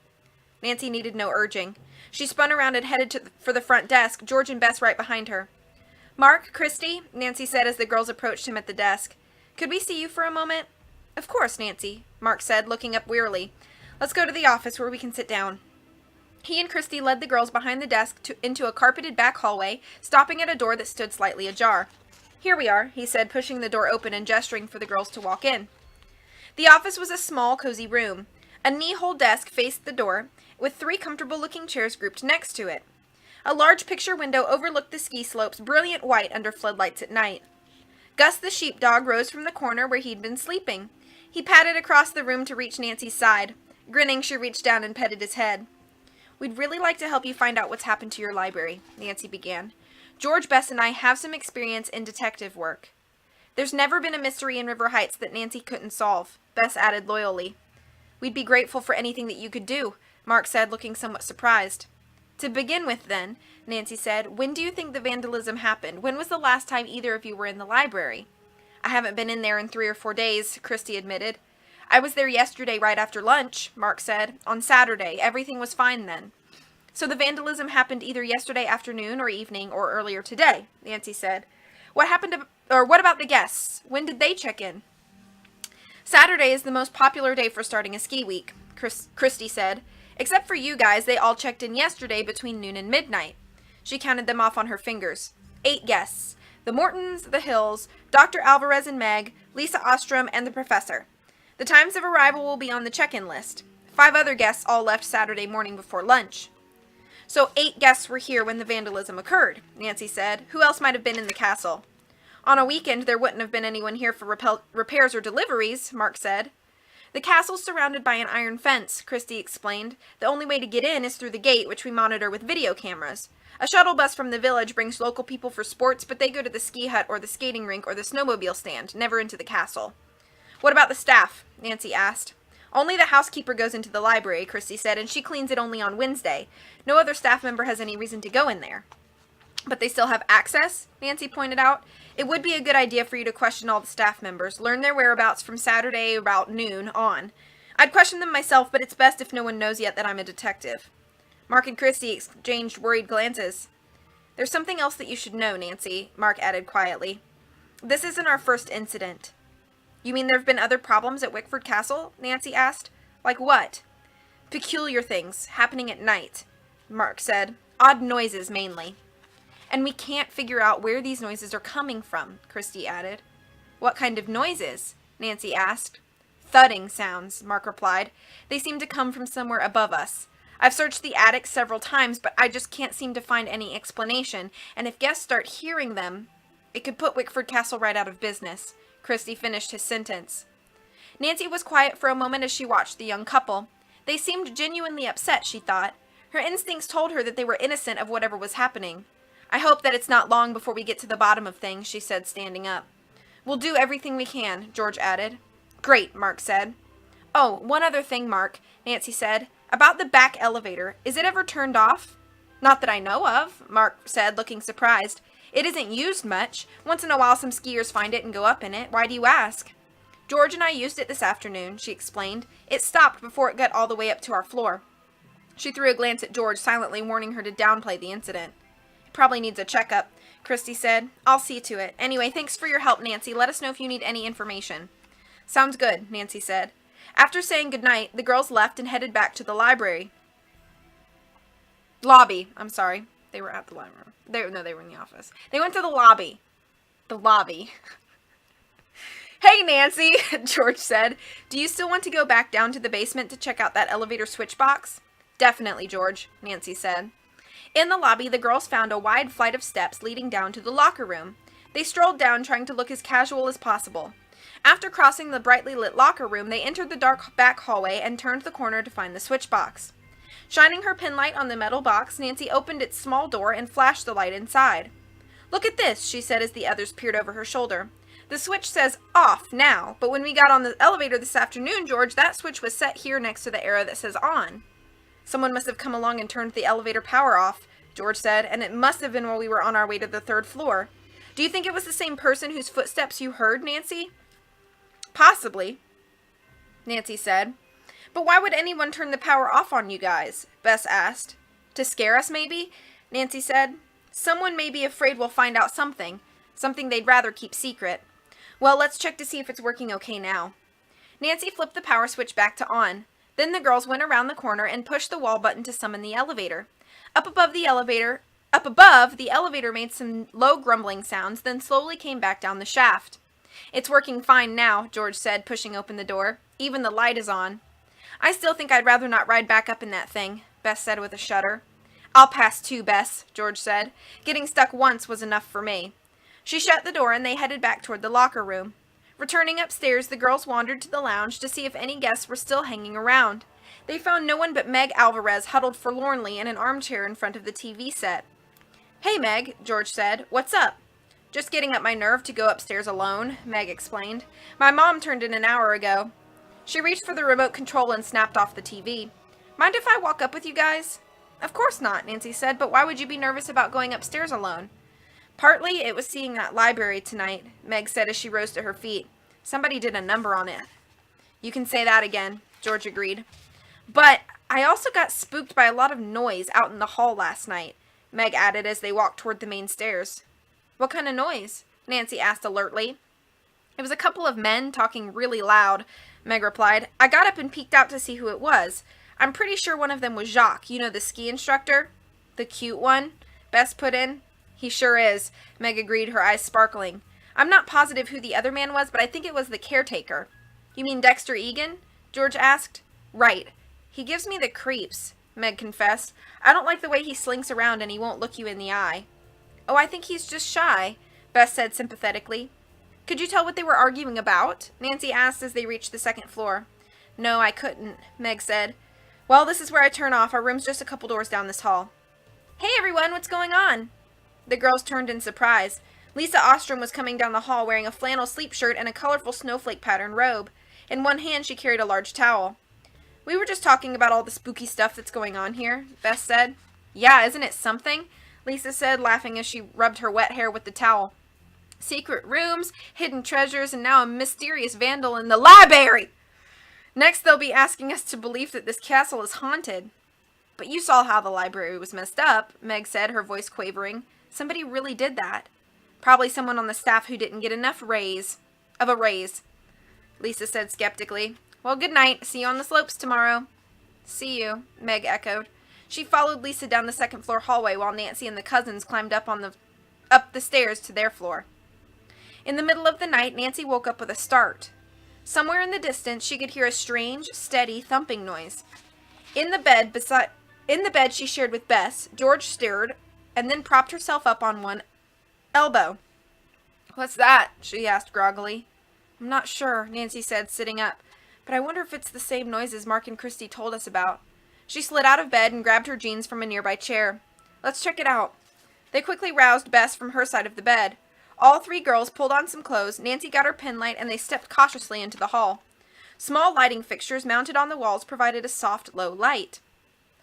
Nancy needed no urging. She spun around and headed for the front desk, George and Bess right behind her. Mark, Christy, Nancy said as the girls approached him at the desk. Could we see you for a moment? Of course, Nancy, Mark said, looking up wearily. Let's go to the office where we can sit down. He and Christy led the girls behind the desk into a carpeted back hallway, stopping at a door that stood slightly ajar. Here we are, he said, pushing the door open and gesturing for the girls to walk in. The office was a small, cozy room. A knee-hole desk faced the door, with 3 comfortable-looking chairs grouped next to it. A large picture window overlooked the ski slopes, brilliant white under floodlights at night. Gus the sheepdog rose from the corner where he'd been sleeping. He padded across the room to reach Nancy's side. Grinning, she reached down and petted his head. We'd really like to help you find out what's happened to your library, Nancy began. George, Bess, and I have some experience in detective work. There's never been a mystery in River Heights that Nancy couldn't solve, Bess added loyally. We'd be grateful for anything that you could do, Mark said, looking somewhat surprised. To begin with, then, Nancy said, when do you think the vandalism happened? When was the last time either of you were in the library? I haven't been in there in 3 or 4 days, Christy admitted. I was there yesterday right after lunch, Mark said. On Saturday. Everything was fine then. So the vandalism happened either yesterday afternoon or evening or earlier today, Nancy said. What about the guests? When did they check in? Saturday is the most popular day for starting a ski week, Christy said. Except for you guys, they all checked in yesterday between noon and midnight. She counted them off on her fingers. 8 guests. The Mortons, the Hills, Dr. Alvarez and Meg, Lisa Ostrom, and the professor. The times of arrival will be on the check-in list. 5 other guests all left Saturday morning before lunch. So 8 guests were here when the vandalism occurred, Nancy said. Who else might have been in the castle? On a weekend, there wouldn't have been anyone here for repairs or deliveries, Mark said. The castle's surrounded by an iron fence, Christy explained. The only way to get in is through the gate, which we monitor with video cameras. A shuttle bus from the village brings local people for sports, but they go to the ski hut or the skating rink or the snowmobile stand, never into the castle. What about the staff? Nancy asked. Only the housekeeper goes into the library, Christy said, and she cleans it only on Wednesday. No other staff member has any reason to go in there. But they still have access, Nancy pointed out. It would be a good idea for you to question all the staff members, learn their whereabouts from Saturday about noon on. I'd question them myself, but it's best if no one knows yet that I'm a detective. Mark and Christy exchanged worried glances. There's something else that you should know, Nancy, Mark added quietly. This isn't our first incident. You mean there have been other problems at Wickford Castle? Nancy asked. Like what? Peculiar things, happening at night, Mark said. Odd noises, mainly. And we can't figure out where these noises are coming from, Christy added. What kind of noises? Nancy asked. Thudding sounds, Mark replied. They seem to come from somewhere above us. I've searched the attic several times, but I just can't seem to find any explanation, and if guests start hearing them, it could put Wickford Castle right out of business. Christy finished his sentence. Nancy was quiet for a moment as she watched the young couple. They seemed genuinely upset, she thought. Her instincts told her that they were innocent of whatever was happening. I hope that it's not long before we get to the bottom of things, she said, standing up. We'll do everything we can, George added. Great, Mark said. Oh, one other thing, Mark, Nancy said. About the back elevator. Is it ever turned off? Not that I know of, Mark said, looking surprised. It isn't used much. Once in a while some skiers find it and go up in it. Why do you ask? George and I used it this afternoon, she explained. It stopped before it got all the way up to our floor. She threw a glance at George, silently warning her to downplay the incident. It probably needs a checkup, Christy said. I'll see to it. Anyway, thanks for your help, Nancy. Let us know if you need any information. Sounds good, Nancy said. After saying goodnight, the girls left and headed back to the library. Lobby. I'm sorry. They were at the library. They were in the office. They went to the lobby. The lobby. Hey, Nancy, George said. Do you still want to go back down to the basement to check out that elevator switch box? Definitely, George, Nancy said. In the lobby, the girls found a wide flight of steps leading down to the locker room. They strolled down, trying to look as casual as possible. After crossing the brightly lit locker room, they entered the dark back hallway and turned the corner to find the switch box. Shining her penlight on the metal box, Nancy opened its small door and flashed the light inside. Look at this, she said as the others peered over her shoulder. The switch says off now, but when we got on the elevator this afternoon, George, that switch was set here next to the arrow that says on. Someone must have come along and turned the elevator power off, George said, and it must have been while we were on our way to the third floor. Do you think it was the same person whose footsteps you heard, Nancy? Possibly, Nancy said. But why would anyone turn the power off on you guys? Bess asked. To scare us, maybe? Nancy said. Someone may be afraid we'll find out something they'd rather keep secret. Well, let's check to see if it's working okay now. Nancy flipped the power switch back to on. Then the girls went around the corner and pushed the wall button to summon the elevator. Up above, the elevator made some low grumbling sounds, then slowly came back down the shaft. It's working fine now, George said, pushing open the door. Even the light is on. I still think I'd rather not ride back up in that thing, Bess said with a shudder. I'll pass too, Bess, George said. Getting stuck once was enough for me. She shut the door and they headed back toward the locker room. Returning upstairs, the girls wandered to the lounge to see if any guests were still hanging around. They found no one but Meg Alvarez huddled forlornly in an armchair in front of the TV set. Hey, Meg, George said. What's up? Just getting up my nerve to go upstairs alone, Meg explained. My mom turned in an hour ago. She reached for the remote control and snapped off the TV. Mind if I walk up with you guys? Of course not, Nancy said, but why would you be nervous about going upstairs alone? Partly it was seeing that library tonight, Meg said as she rose to her feet. Somebody did a number on it. You can say that again, George agreed. But I also got spooked by a lot of noise out in the hall last night, Meg added as they walked toward the main stairs. What kind of noise? Nancy asked alertly. It was a couple of men talking really loud, Meg replied. I got up and peeked out to see who it was. I'm pretty sure one of them was Jacques, you know, the ski instructor? The cute one? Bess put in. He sure is, Meg agreed, her eyes sparkling. I'm not positive who the other man was, but I think it was the caretaker. You mean Dexter Egan? George asked. Right. He gives me the creeps, Meg confessed. I don't like the way he slinks around and he won't look you in the eye. Oh, I think he's just shy, Bess said sympathetically. Could you tell what they were arguing about? Nancy asked as they reached the second floor. No, I couldn't, Meg said. Well, this is where I turn off. Our room's just a couple doors down this hall. Hey, everyone, what's going on? The girls turned in surprise. Lisa Ostrom was coming down the hall wearing a flannel sleep shirt and a colorful snowflake pattern robe. In one hand, she carried a large towel. We were just talking about all the spooky stuff that's going on here, Bess said. Yeah, isn't it something? Lisa said, laughing as she rubbed her wet hair with the towel. Secret rooms, hidden treasures, and now a mysterious vandal in the library! Next, they'll be asking us to believe that this castle is haunted. But you saw how the library was messed up, Meg said, her voice quavering. Somebody really did that. Probably someone on the staff who didn't get enough of a raise, Lisa said skeptically. Well, good night. See you on the slopes tomorrow. See you, Meg echoed. She followed Lisa down the second-floor hallway while Nancy and the cousins climbed up the stairs to their floor. In the middle of the night, Nancy woke up with a start. Somewhere in the distance, she could hear a strange, steady thumping noise. In the bed she shared with Bess, George stirred and then propped herself up on one elbow. What's that? She asked groggily. I'm not sure, Nancy said, sitting up, but I wonder if it's the same noises Mark and Christy told us about. She slid out of bed and grabbed her jeans from a nearby chair. Let's check it out. They quickly roused Bess from her side of the bed. All three girls pulled on some clothes, Nancy got her pen light, and they stepped cautiously into the hall. Small lighting fixtures mounted on the walls provided a soft, low light.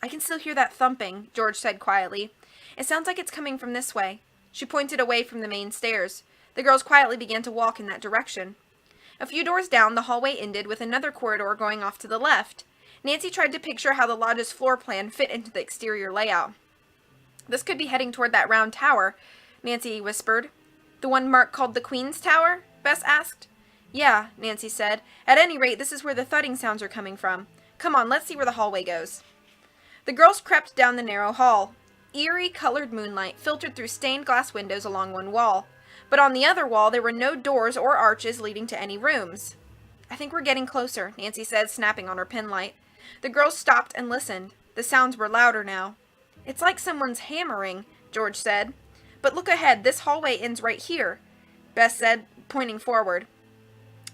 I can still hear that thumping, George said quietly. It sounds like it's coming from this way. She pointed away from the main stairs. The girls quietly began to walk in that direction. A few doors down, the hallway ended with another corridor going off to the left. Nancy tried to picture how the lodge's floor plan fit into the exterior layout. This could be heading toward that round tower, Nancy whispered. The one Mark called the Queen's Tower? Bess asked. Yeah, Nancy said. At any rate, this is where the thudding sounds are coming from. Come on, let's see where the hallway goes. The girls crept down the narrow hall. Eerie, colored moonlight filtered through stained glass windows along one wall. But on the other wall, there were no doors or arches leading to any rooms. I think we're getting closer, Nancy said, snapping on her pen light. The girls stopped and listened. The sounds were louder now. It's like someone's hammering, George said. But look ahead, this hallway ends right here, Bess said, pointing forward.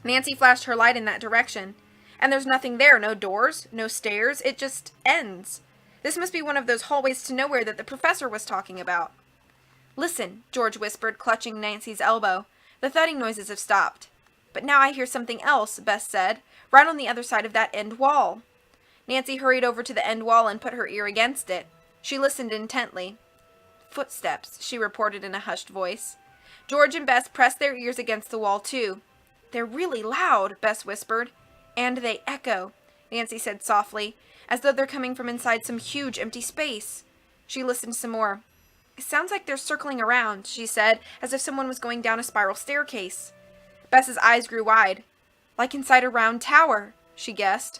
Nancy flashed her light in that direction. And there's nothing there, no doors, no stairs, it just ends. This must be one of those hallways to nowhere that the professor was talking about. Listen, George whispered, clutching Nancy's elbow. The thudding noises have stopped. But now I hear something else, Bess said, right on the other side of that end wall. Nancy hurried over to the end wall and put her ear against it. She listened intently. Footsteps, she reported in a hushed voice. George and Bess pressed their ears against the wall, too. They're really loud, Bess whispered. And they echo, Nancy said softly, as though they're coming from inside some huge empty space. She listened some more. It sounds like they're circling around, she said, as if someone was going down a spiral staircase. Bess's eyes grew wide. Like inside a round tower, she guessed.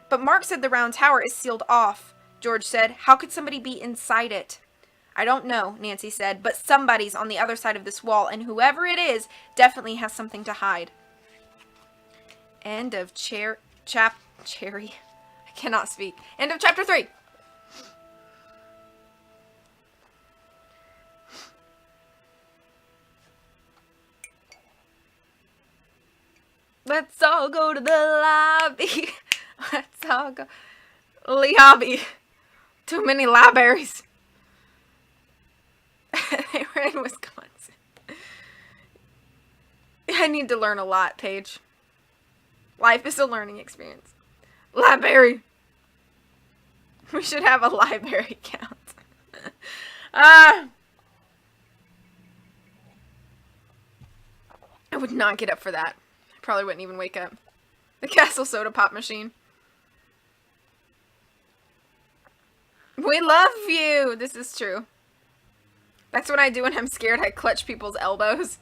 But Mark said the round tower is sealed off, George said. How could somebody be inside it? I don't know, Nancy said, but somebody's on the other side of this wall, and whoever it is definitely has something to hide. End of Cherry. I cannot speak. End of chapter 3. Let's all go to the lobby. Let's all go. Lobby. Too many libraries. They were in Wisconsin. I need to learn a lot, Paige. Life is a learning experience. Library. We should have a library count. I would not get up for that. I probably wouldn't even wake up. The Castle Soda Pop Machine. We love you! This is true. That's what I do when I'm scared. I clutch people's elbows.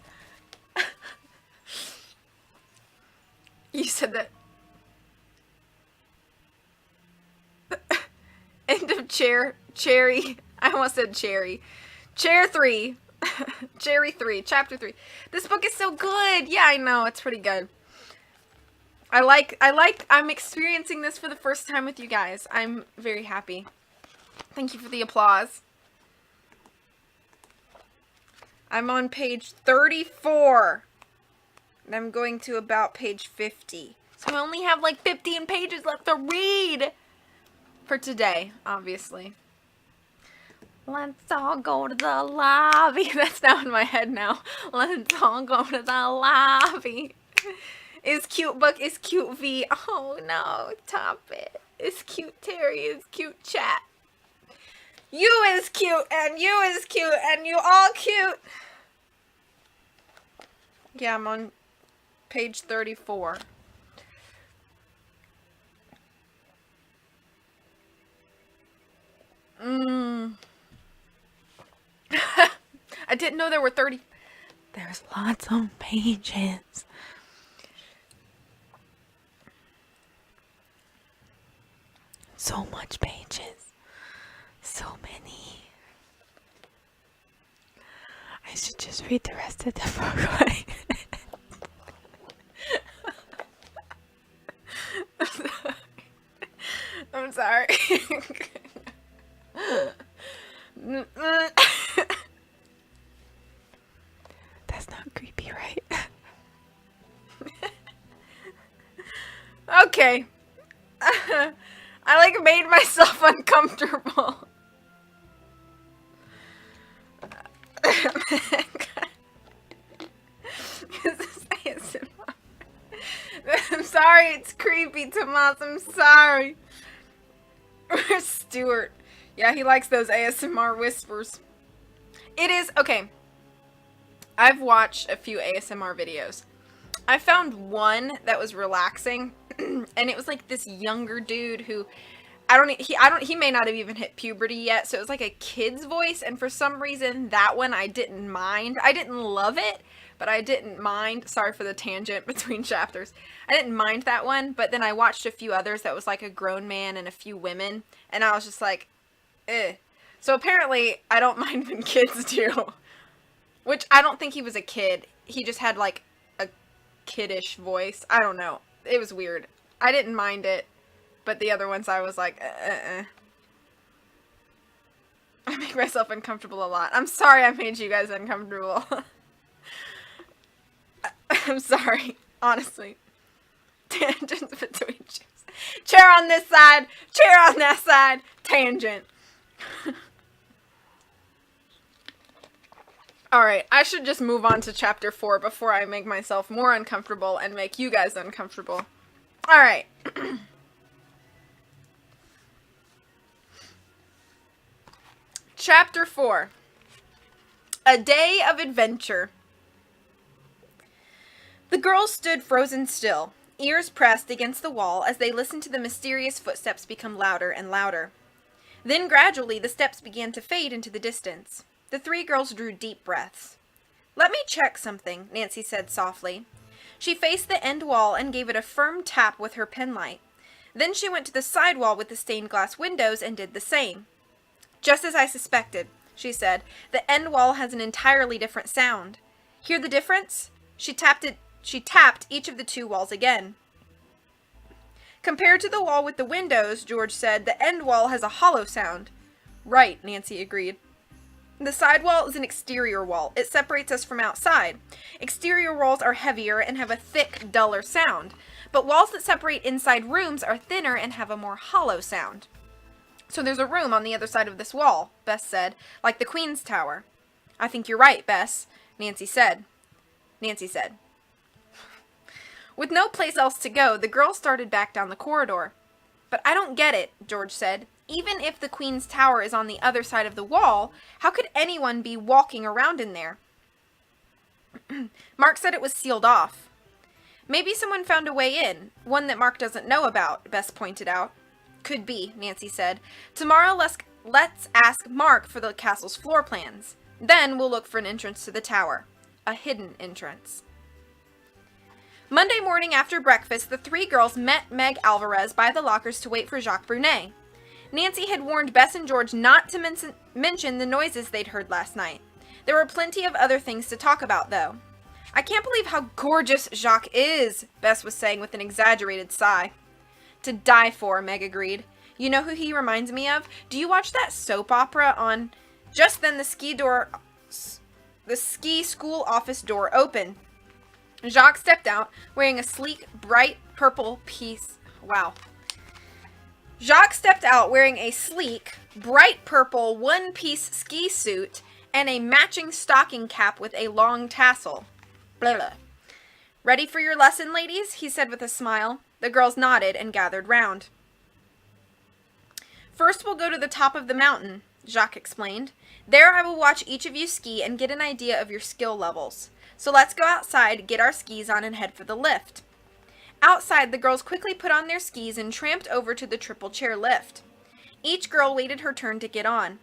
You said that. End of Cherry. I almost said cherry. Chair 3. Cherry 3. Chapter 3. This book is so good. Yeah, I know. It's pretty good. I'm experiencing this for the first time with you guys. I'm very happy. Thank you for the applause. I'm on page 34. And I'm going to about page 50. So I only have like 15 pages left to read. For today, obviously. Let's all go to the lobby. That's now in my head now. Let's all go to the lobby. Is cute book, is cute V. Oh no, top it. Is cute Terry, is cute chat. You is cute, and you is cute, and you all cute. Yeah, I'm on page 34. I didn't know there were 30 There's lots of pages. So much pages. So many. I should just read the rest of the book. I'm sorry. That's not creepy, right? Okay. I like made myself uncomfortable. I'm sorry, it's creepy, Tomas. I'm sorry. Where's Stuart? Yeah, he likes those ASMR whispers. It is, okay. I've watched a few ASMR videos. I found one that was relaxing, and it was like this younger dude who, he may not have even hit puberty yet, so it was like a kid's voice, and for some reason, that one I didn't mind. I didn't love it, but I didn't mind. Sorry for the tangent between chapters. I didn't mind that one, but then I watched a few others that was like a grown man and a few women, and I was just like, eh. So apparently, I don't mind when kids do. Which, I don't think he was a kid. He just had like a kiddish voice. I don't know. It was weird. I didn't mind it, but the other ones I was like, I make myself uncomfortable a lot. I'm sorry I made you guys uncomfortable. I'm sorry, honestly. Tangents between chairs. Chair on this side, chair on that side, tangent. Alright, I should just move on to chapter 4 before I make myself more uncomfortable and make you guys uncomfortable. Alright. Chapter 4. A Day of Adventure. The girls stood frozen still, ears pressed against the wall as they listened to the mysterious footsteps become louder and louder. Then gradually the steps began to fade into the distance. The three girls drew deep breaths. "Let me check something," Nancy said softly. She faced the end wall and gave it a firm tap with her penlight. Then she went to the side wall with the stained glass windows and did the same. "Just as I suspected," she said. "The end wall has an entirely different sound. Hear the difference?" She tapped each of the two walls again. "Compared to the wall with the windows," George said, "the end wall has a hollow sound." "Right," Nancy agreed. "The side wall is an exterior wall. It separates us from outside. Exterior walls are heavier and have a thick, duller sound. But walls that separate inside rooms are thinner and have a more hollow sound." "So there's a room on the other side of this wall," Bess said, "like the Queen's Tower." "I think you're right, Bess," Nancy said. With no place else to go, the girls started back down the corridor. "But I don't get it," George said. "Even if the Queen's Tower is on the other side of the wall, how could anyone be walking around in there?" "Mark said it was sealed off." "Maybe someone found a way in, one that Mark doesn't know about," Bess pointed out. "Could be," Nancy said. "Tomorrow let's ask Mark for the castle's floor plans. Then we'll look for an entrance to the tower. A hidden entrance." Monday morning after breakfast, the three girls met Meg Alvarez by the lockers to wait for Jacques Brunet. Nancy had warned Bess and George not to mention the noises they'd heard last night. There were plenty of other things to talk about, though. "I can't believe how gorgeous Jacques is," Bess was saying with an exaggerated sigh. "To die for," Meg agreed. "You know who he reminds me of? Do you watch that soap opera on..." Just then the ski school office door opened. Jacques stepped out, wearing a sleek, bright purple piece... Wow. Jacques stepped out wearing a sleek, bright purple one-piece ski suit and a matching stocking cap with a long tassel. Blah, blah. "Ready for your lesson, ladies?" he said with a smile. The girls nodded and gathered round. "First we'll go to the top of the mountain," Jacques explained. "There I will watch each of you ski and get an idea of your skill levels. So let's go outside, get our skis on, and head for the lift." Outside, the girls quickly put on their skis and tramped over to the triple chair lift. Each girl waited her turn to get on.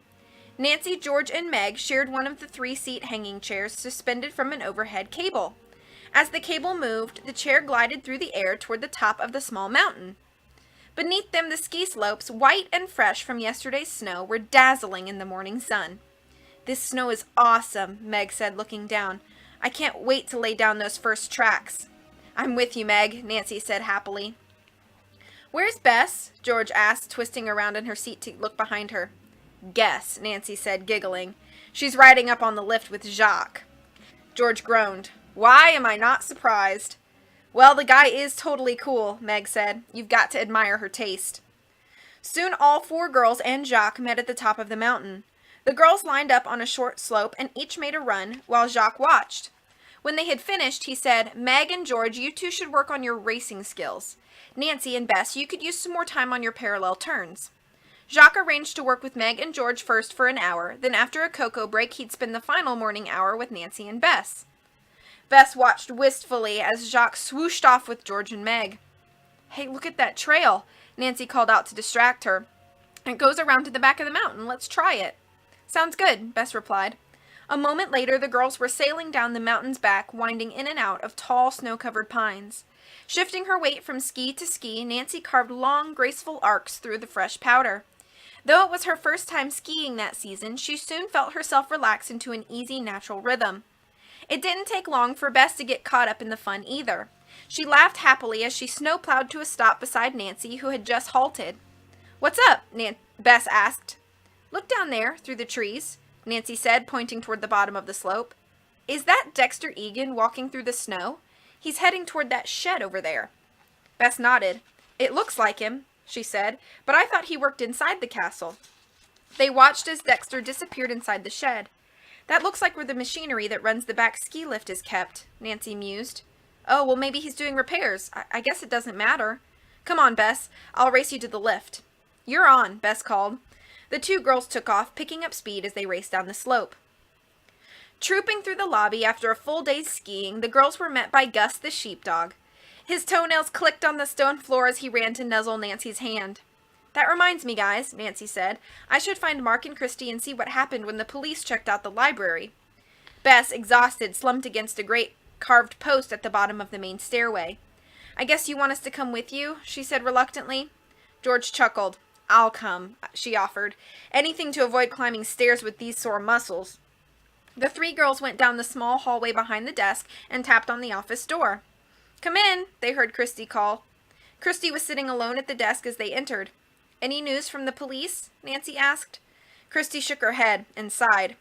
Nancy, George, and Meg shared one of the 3-seat hanging chairs suspended from an overhead cable. As the cable moved, the chair glided through the air toward the top of the small mountain. Beneath them, the ski slopes, white and fresh from yesterday's snow, were dazzling in the morning sun. "This snow is awesome," Meg said, looking down. "I can't wait to lay down those first tracks." "I'm with you, Meg," Nancy said happily. "Where's Bess?" George asked, twisting around in her seat to look behind her. "Guess," Nancy said, giggling. "She's riding up on the lift with Jacques." George groaned. "Why am I not surprised?" "Well, the guy is totally cool," Meg said. "You've got to admire her taste." Soon all 4 girls and Jacques met at the top of the mountain. The girls lined up on a short slope and each made a run, while Jacques watched. When they had finished, he said, "Meg and George, you two should work on your racing skills. Nancy and Bess, you could use some more time on your parallel turns." Jacques arranged to work with Meg and George first for an hour, then after a cocoa break, he'd spend the final morning hour with Nancy and Bess. Bess watched wistfully as Jacques swooshed off with George and Meg. "Hey, look at that trail," Nancy called out to distract her. "It goes around to the back of the mountain. Let's try it." "Sounds good," Bess replied. A moment later, the girls were sailing down the mountain's back, winding in and out of tall, snow-covered pines. Shifting her weight from ski to ski, Nancy carved long, graceful arcs through the fresh powder. Though it was her first time skiing that season, she soon felt herself relax into an easy, natural rhythm. It didn't take long for Bess to get caught up in the fun either. She laughed happily as she snowplowed to a stop beside Nancy, who had just halted. "What's up?" Bess asked. "Look down there, through the trees," Nancy said, pointing toward the bottom of the slope. "Is that Dexter Egan walking through the snow? He's heading toward that shed over there." Bess nodded. "It looks like him," she said, "but I thought he worked inside the castle." They watched as Dexter disappeared inside the shed. "That looks like where the machinery that runs the back ski lift is kept," Nancy mused. "Oh, well, maybe he's doing repairs. I guess it doesn't matter. Come on, Bess. I'll race you to the lift." "You're on," Bess called. The 2 girls took off, picking up speed as they raced down the slope. Trooping through the lobby after a full day's skiing, the girls were met by Gus the sheepdog. His toenails clicked on the stone floor as he ran to nuzzle Nancy's hand. "That reminds me, guys," Nancy said. "I should find Mark and Christy and see what happened when the police checked out the library." Bess, exhausted, slumped against a great carved post at the bottom of the main stairway. "I guess you want us to come with you?" she said reluctantly. George chuckled. "I'll come," she offered. "Anything to avoid climbing stairs with these sore muscles." The 3 girls went down the small hallway behind the desk and tapped on the office door. "Come in," they heard Christy call. Christy was sitting alone at the desk as they entered. "Any news from the police?" Nancy asked. Christy shook her head and sighed.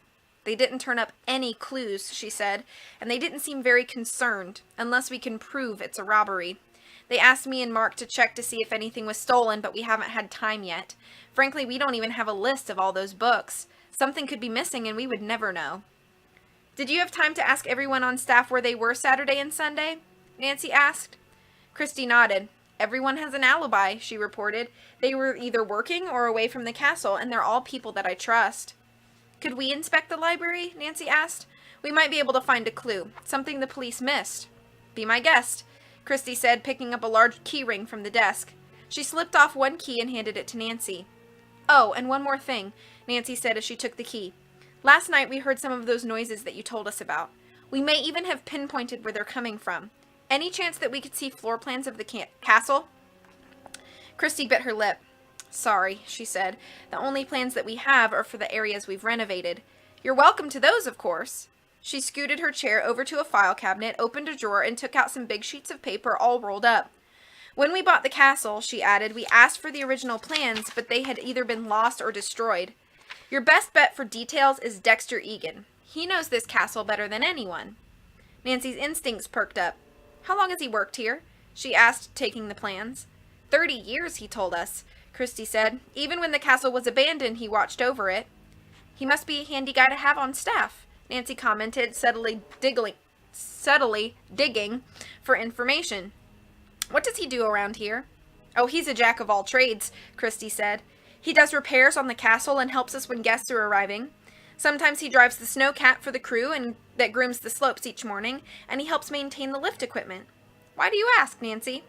"They didn't turn up any clues," she said, "and they didn't seem very concerned, unless we can prove it's a robbery. They asked me and Mark to check to see if anything was stolen, but we haven't had time yet. Frankly, we don't even have a list of all those books. Something could be missing and we would never know." "Did you have time to ask everyone on staff where they were Saturday and Sunday?" Nancy asked. Christy nodded. "Everyone has an alibi," she reported. "They were either working or away from the castle, and they're all people that I trust." "Could we inspect the library?" Nancy asked. "We might be able to find a clue, something the police missed." "Be my guest," Christy said, picking up a large key ring from the desk. She slipped off one key and handed it to Nancy. "Oh, and one more thing," Nancy said as she took the key. "Last night we heard some of those noises that you told us about. We may even have pinpointed where they're coming from. Any chance that we could see floor plans of the castle?" Christy bit her lip. "Sorry," she said. "The only plans that we have are for the areas we've renovated. You're welcome to those, of course." She scooted her chair over to a file cabinet, opened a drawer, and took out some big sheets of paper all rolled up. "When we bought the castle," she added, "we asked for the original plans, but they had either been lost or destroyed. Your best bet for details is Dexter Egan. He knows this castle better than anyone." Nancy's instincts perked up. "How long has he worked here?" she asked, taking the plans. 30 years, he told us," Christy said. "Even when the castle was abandoned, he watched over it." "He must be a handy guy to have on staff," Nancy commented, subtly digging for information. "What does he do around here?" "Oh, he's a jack of all trades," Christy said. "He does repairs on the castle and helps us when guests are arriving. Sometimes he drives the snowcat for the crew and that grooms the slopes each morning, and he helps maintain the lift equipment." "Why do you ask, Nancy?"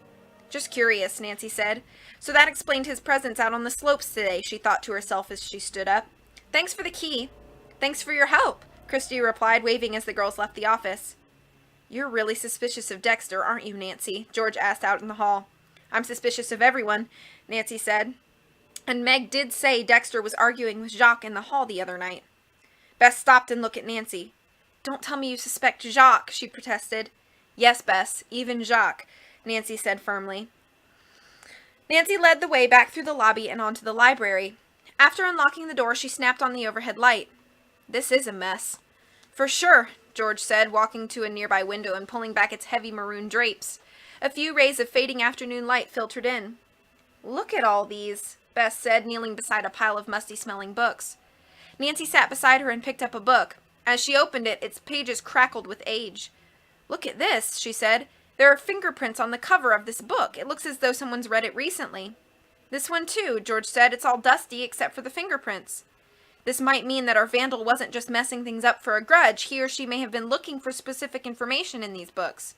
"Just curious," Nancy said. So that explained his presence out on the slopes today, she thought to herself as she stood up. Thanks for the key. Thanks for your help, Christy replied, waving as the girls left the office. You're really suspicious of Dexter, aren't you, Nancy? George asked out in the hall. I'm suspicious of everyone, Nancy said. And Meg did say Dexter was arguing with Jacques in the hall the other night. Bess stopped and looked at Nancy. Don't tell me you suspect Jacques, she protested. Yes, Bess, even Jacques, Nancy said firmly. Nancy led the way back through the lobby and onto the library. After unlocking the door, she snapped on the overhead light. This is a mess. For sure, George said, walking to a nearby window and pulling back its heavy maroon drapes. A few rays of fading afternoon light filtered in. Look at all these, Bess said, kneeling beside a pile of musty-smelling books. Nancy sat beside her and picked up a book. As she opened it, its pages crackled with age. Look at this, she said. There are fingerprints on the cover of this book. It looks as though someone's read it recently. This one too, George said. It's all dusty except for the fingerprints. This might mean that our vandal wasn't just messing things up for a grudge. He or she may have been looking for specific information in these books.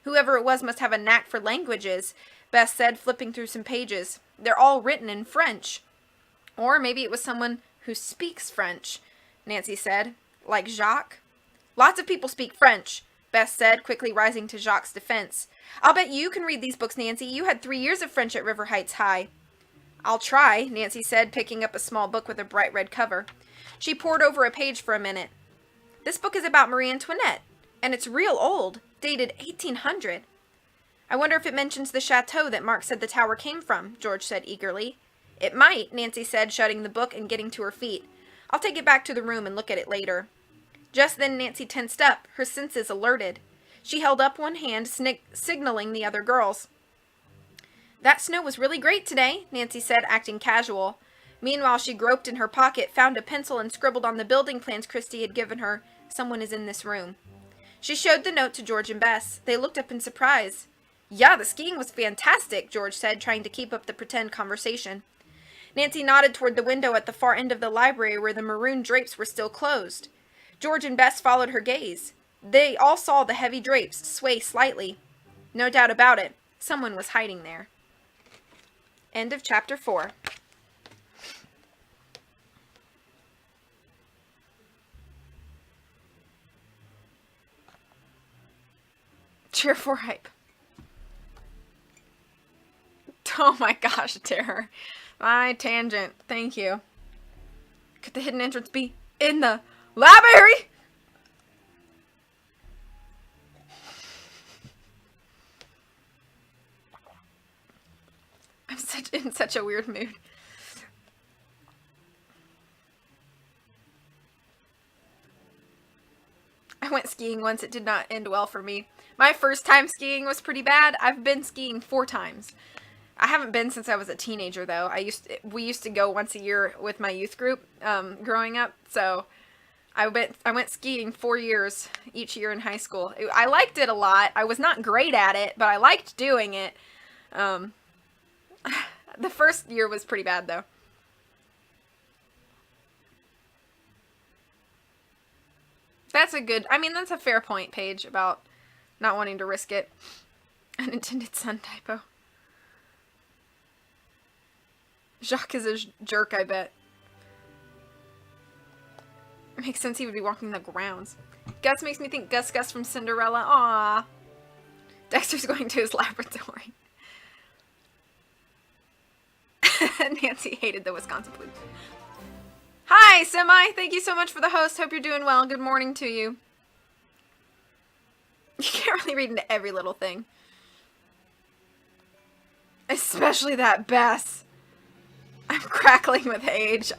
Whoever it was must have a knack for languages, Bess said, flipping through some pages. They're all written in French. Or maybe it was someone who speaks French, Nancy said. Like Jacques? Lots of people speak French, Bess said, quickly rising to Jacques' defense. I'll bet you can read these books, Nancy. You had 3 years of French at River Heights High. I'll try, Nancy said, picking up a small book with a bright red cover. She pored over a page for a minute. This book is about Marie Antoinette, and it's real old, dated 1800. I wonder if it mentions the chateau that Mark said the tower came from, George said eagerly. It might, Nancy said, shutting the book and getting to her feet. I'll take it back to the room and look at it later. Just then Nancy tensed up, her senses alerted. She held up one hand, signaling the other girls. That snow was really great today, Nancy said, acting casual. Meanwhile, she groped in her pocket, found a pencil, and scribbled on the building plans Christy had given her, "Someone is in this room." She showed the note to George and Bess. They looked up in surprise. Yeah, the skiing was fantastic, George said, trying to keep up the pretend conversation. Nancy nodded toward the window at the far end of the library where the maroon drapes were still closed. George and Bess followed her gaze. They all saw the heavy drapes sway slightly. No doubt about it, someone was hiding there. End of chapter 4. Cheer for hype. Oh my gosh, Terror. My tangent. Thank you. Could the hidden entrance be in the library? I'm in such a weird mood. I went skiing once. It did not end well for me. My first time skiing was pretty bad. I've been skiing 4 times. I haven't been since I was a teenager, though. We used to go once a year with my youth group growing up. So I went skiing 4 years each year in high school. I liked it a lot. I was not great at it, but I liked doing it. The first year was pretty bad, though. That's a fair point, Paige, about not wanting to risk it. Unintended sun typo. Jacques is a jerk, I bet. It makes sense he would be walking the grounds. Gus makes me think Gus from Cinderella. Aww. Dexter's going to his laboratory. Nancy hated the Wisconsin police. Hi, Semi! Thank you so much for the host. Hope you're doing well. Good morning to you. You can't really read into every little thing. Especially that Bess. I'm crackling with age.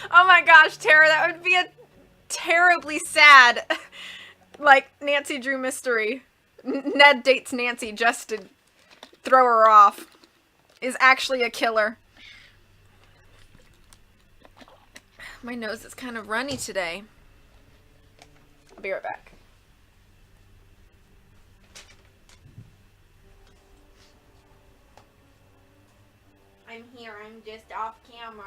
Oh my gosh, Tara, that would be a terribly sad, like, Nancy Drew mystery. Ned dates Nancy just to throw her off. Is actually a killer. My nose is kind of runny today. I'll be right back. I'm here, I'm just off camera.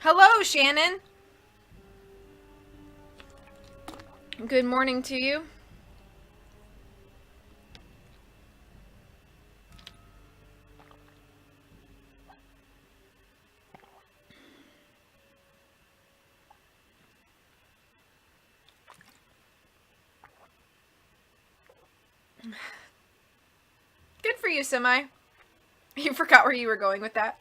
Hello, Shannon. Good morning to you. Good for you, Semi. You forgot where you were going with that.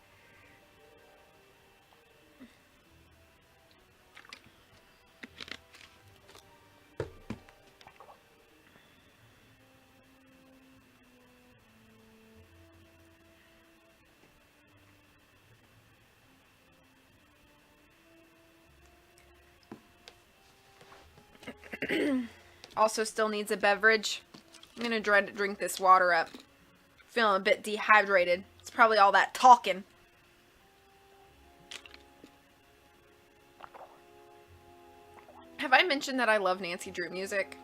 Also still needs a beverage. I'm gonna try to drink this water up. Feeling a bit dehydrated. It's probably all that talking. Have I mentioned that I love Nancy Drew music?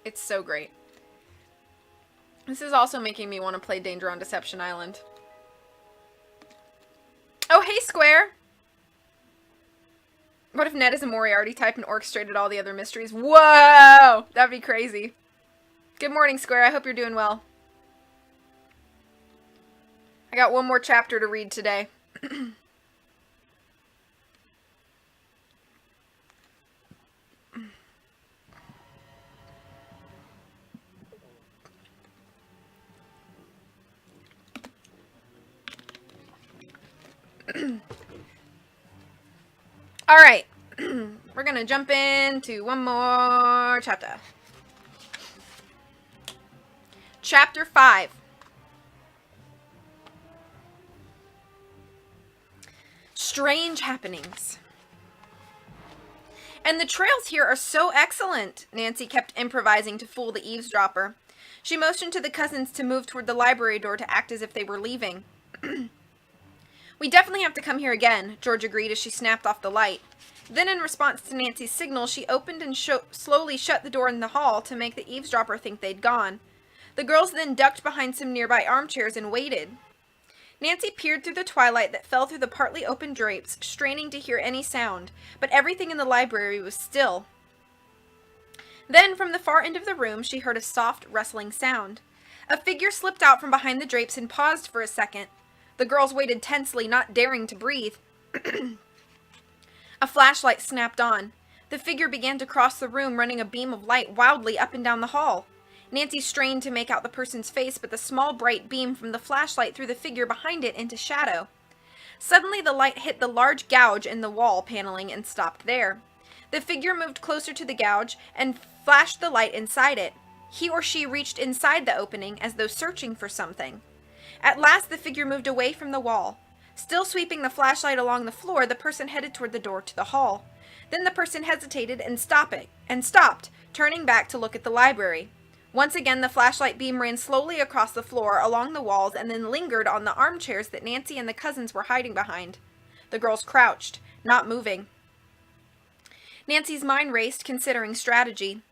It's so great. This is also making me want to play Danger on Deception Island. Oh, hey, Square! What if Ned is a Moriarty type and orchestrated all the other mysteries? Whoa! That'd be crazy. Good morning, Square. I hope you're doing well. I got one more chapter to read today. Alright. We're gonna jump into one more chapter. Chapter 5. Strange happenings. And the trails here are so excellent, Nancy kept improvising to fool the eavesdropper. She motioned to the cousins to move toward the library door to act as if they were leaving. We definitely have to come here again, George agreed as she snapped off the light. Then in response to Nancy's signal, she opened and slowly shut the door in the hall to make the eavesdropper think they'd gone. The girls then ducked behind some nearby armchairs and waited. Nancy peered through the twilight that fell through the partly open drapes, straining to hear any sound, but everything in the library was still. Then, from the far end of the room, she heard a soft, rustling sound. A figure slipped out from behind the drapes and paused for a second. The girls waited tensely, not daring to breathe. A flashlight snapped on. The figure began to cross the room, running a beam of light wildly up and down the hall. Nancy strained to make out the person's face, but the small bright beam from the flashlight threw the figure behind it into shadow. Suddenly the light hit the large gouge in the wall paneling and stopped there. The figure moved closer to the gouge and flashed the light inside it. He or she reached inside the opening as though searching for something. At last the figure moved away from the wall. Still sweeping the flashlight along the floor, the person headed toward the door to the hall. Then the person hesitated and stopped, turning back to look at the library. Once again, the flashlight beam ran slowly across the floor, along the walls, and then lingered on the armchairs that Nancy and the cousins were hiding behind. The girls crouched, not moving. Nancy's mind raced, considering strategy.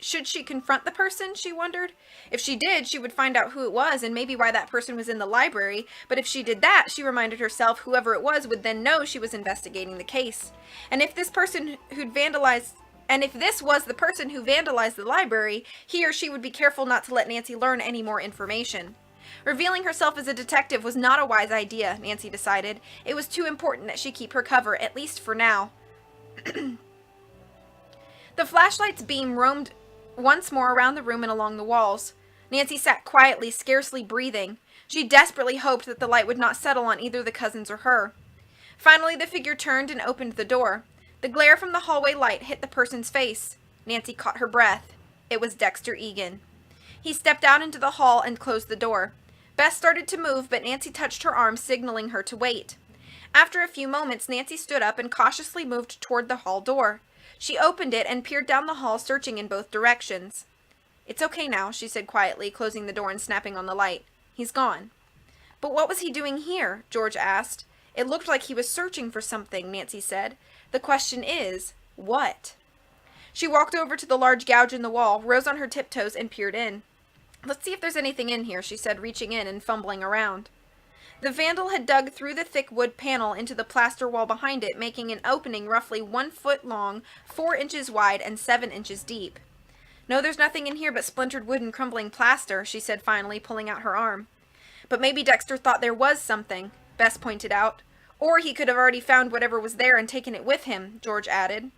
Should she confront the person, she wondered? If she did, she would find out who it was and maybe why that person was in the library, but if she did that, she reminded herself whoever it was would then know she was investigating the case. And if this was the person who vandalized the library, he or she would be careful not to let Nancy learn any more information. Revealing herself as a detective was not a wise idea, Nancy decided. It was too important that she keep her cover, at least for now. The flashlight's beam roamed once more around the room and along the walls. Nancy sat quietly, scarcely breathing. She desperately hoped that the light would not settle on either the cousins or her. Finally, the figure turned and opened the door. The glare from the hallway light hit the person's face. Nancy caught her breath. It was Dexter Egan. He stepped out into the hall and closed the door. Bess started to move, but Nancy touched her arm, signaling her to wait. After a few moments, Nancy stood up and cautiously moved toward the hall door. She opened it and peered down the hall, searching in both directions. "It's okay now," she said quietly, closing the door and snapping on the light. "He's gone." "But what was he doing here?" George asked. "It looked like he was searching for something," Nancy said. "The question is, what?" She walked over to the large gouge in the wall, rose on her tiptoes, and peered in. "Let's see if there's anything in here," she said, reaching in and fumbling around. The vandal had dug through the thick wood panel into the plaster wall behind it, making an opening roughly 1 foot long, 4 inches wide, and 7 inches deep. "No, there's nothing in here but splintered wood and crumbling plaster," she said finally, pulling out her arm. "But maybe Dexter thought there was something," Bess pointed out. "Or he could have already found whatever was there and taken it with him," George added.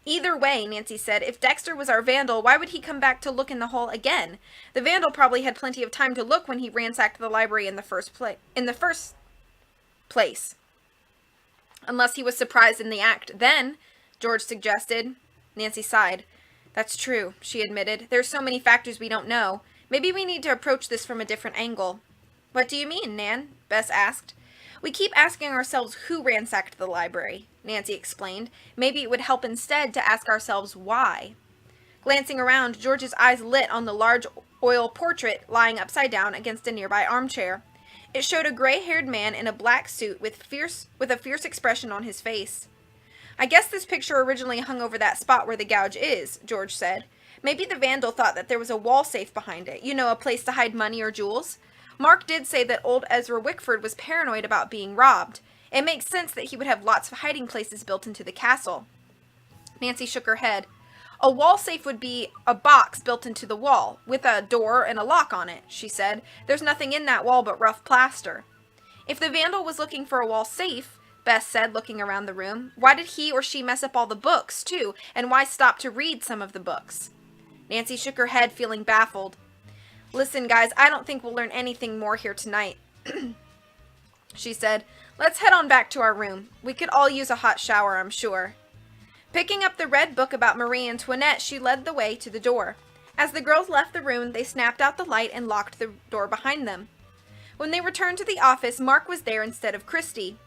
"Either way," Nancy said, "if Dexter was our vandal, why would he come back to look in the hole again? The vandal probably had plenty of time to look when he ransacked the library in the first place. Unless he was surprised in the act then," George suggested. Nancy sighed. "That's true," she admitted. "There's so many factors we don't know. Maybe we need to approach this from a different angle." "What do you mean, Nan?" Bess asked. "We keep asking ourselves who ransacked the library," Nancy explained. "Maybe it would help instead to ask ourselves why." Glancing around, George's eyes lit on the large oil portrait lying upside down against a nearby armchair. It showed a gray-haired man in a black suit with a fierce expression on his face. "I guess this picture originally hung over that spot where the gouge is," George said. "Maybe the vandal thought that there was a wall safe behind it, a place to hide money or jewels. Mark did say that old Ezra Wickford was paranoid about being robbed. It makes sense that he would have lots of hiding places built into the castle." Nancy shook her head. "A wall safe would be a box built into the wall, with a door and a lock on it," she said. "There's nothing in that wall but rough plaster." "If the vandal was looking for a wall safe," Bess said, looking around the room, "why did he or she mess up all the books, too, and why stop to read some of the books?" Nancy shook her head, feeling baffled. "Listen, guys, I don't think we'll learn anything more here tonight," she said. "Let's head on back to our room. We could all use a hot shower, I'm sure." Picking up the red book about Marie Antoinette, she led the way to the door. As the girls left the room, they snapped out the light and locked the door behind them. When they returned to the office, Mark was there instead of Christy.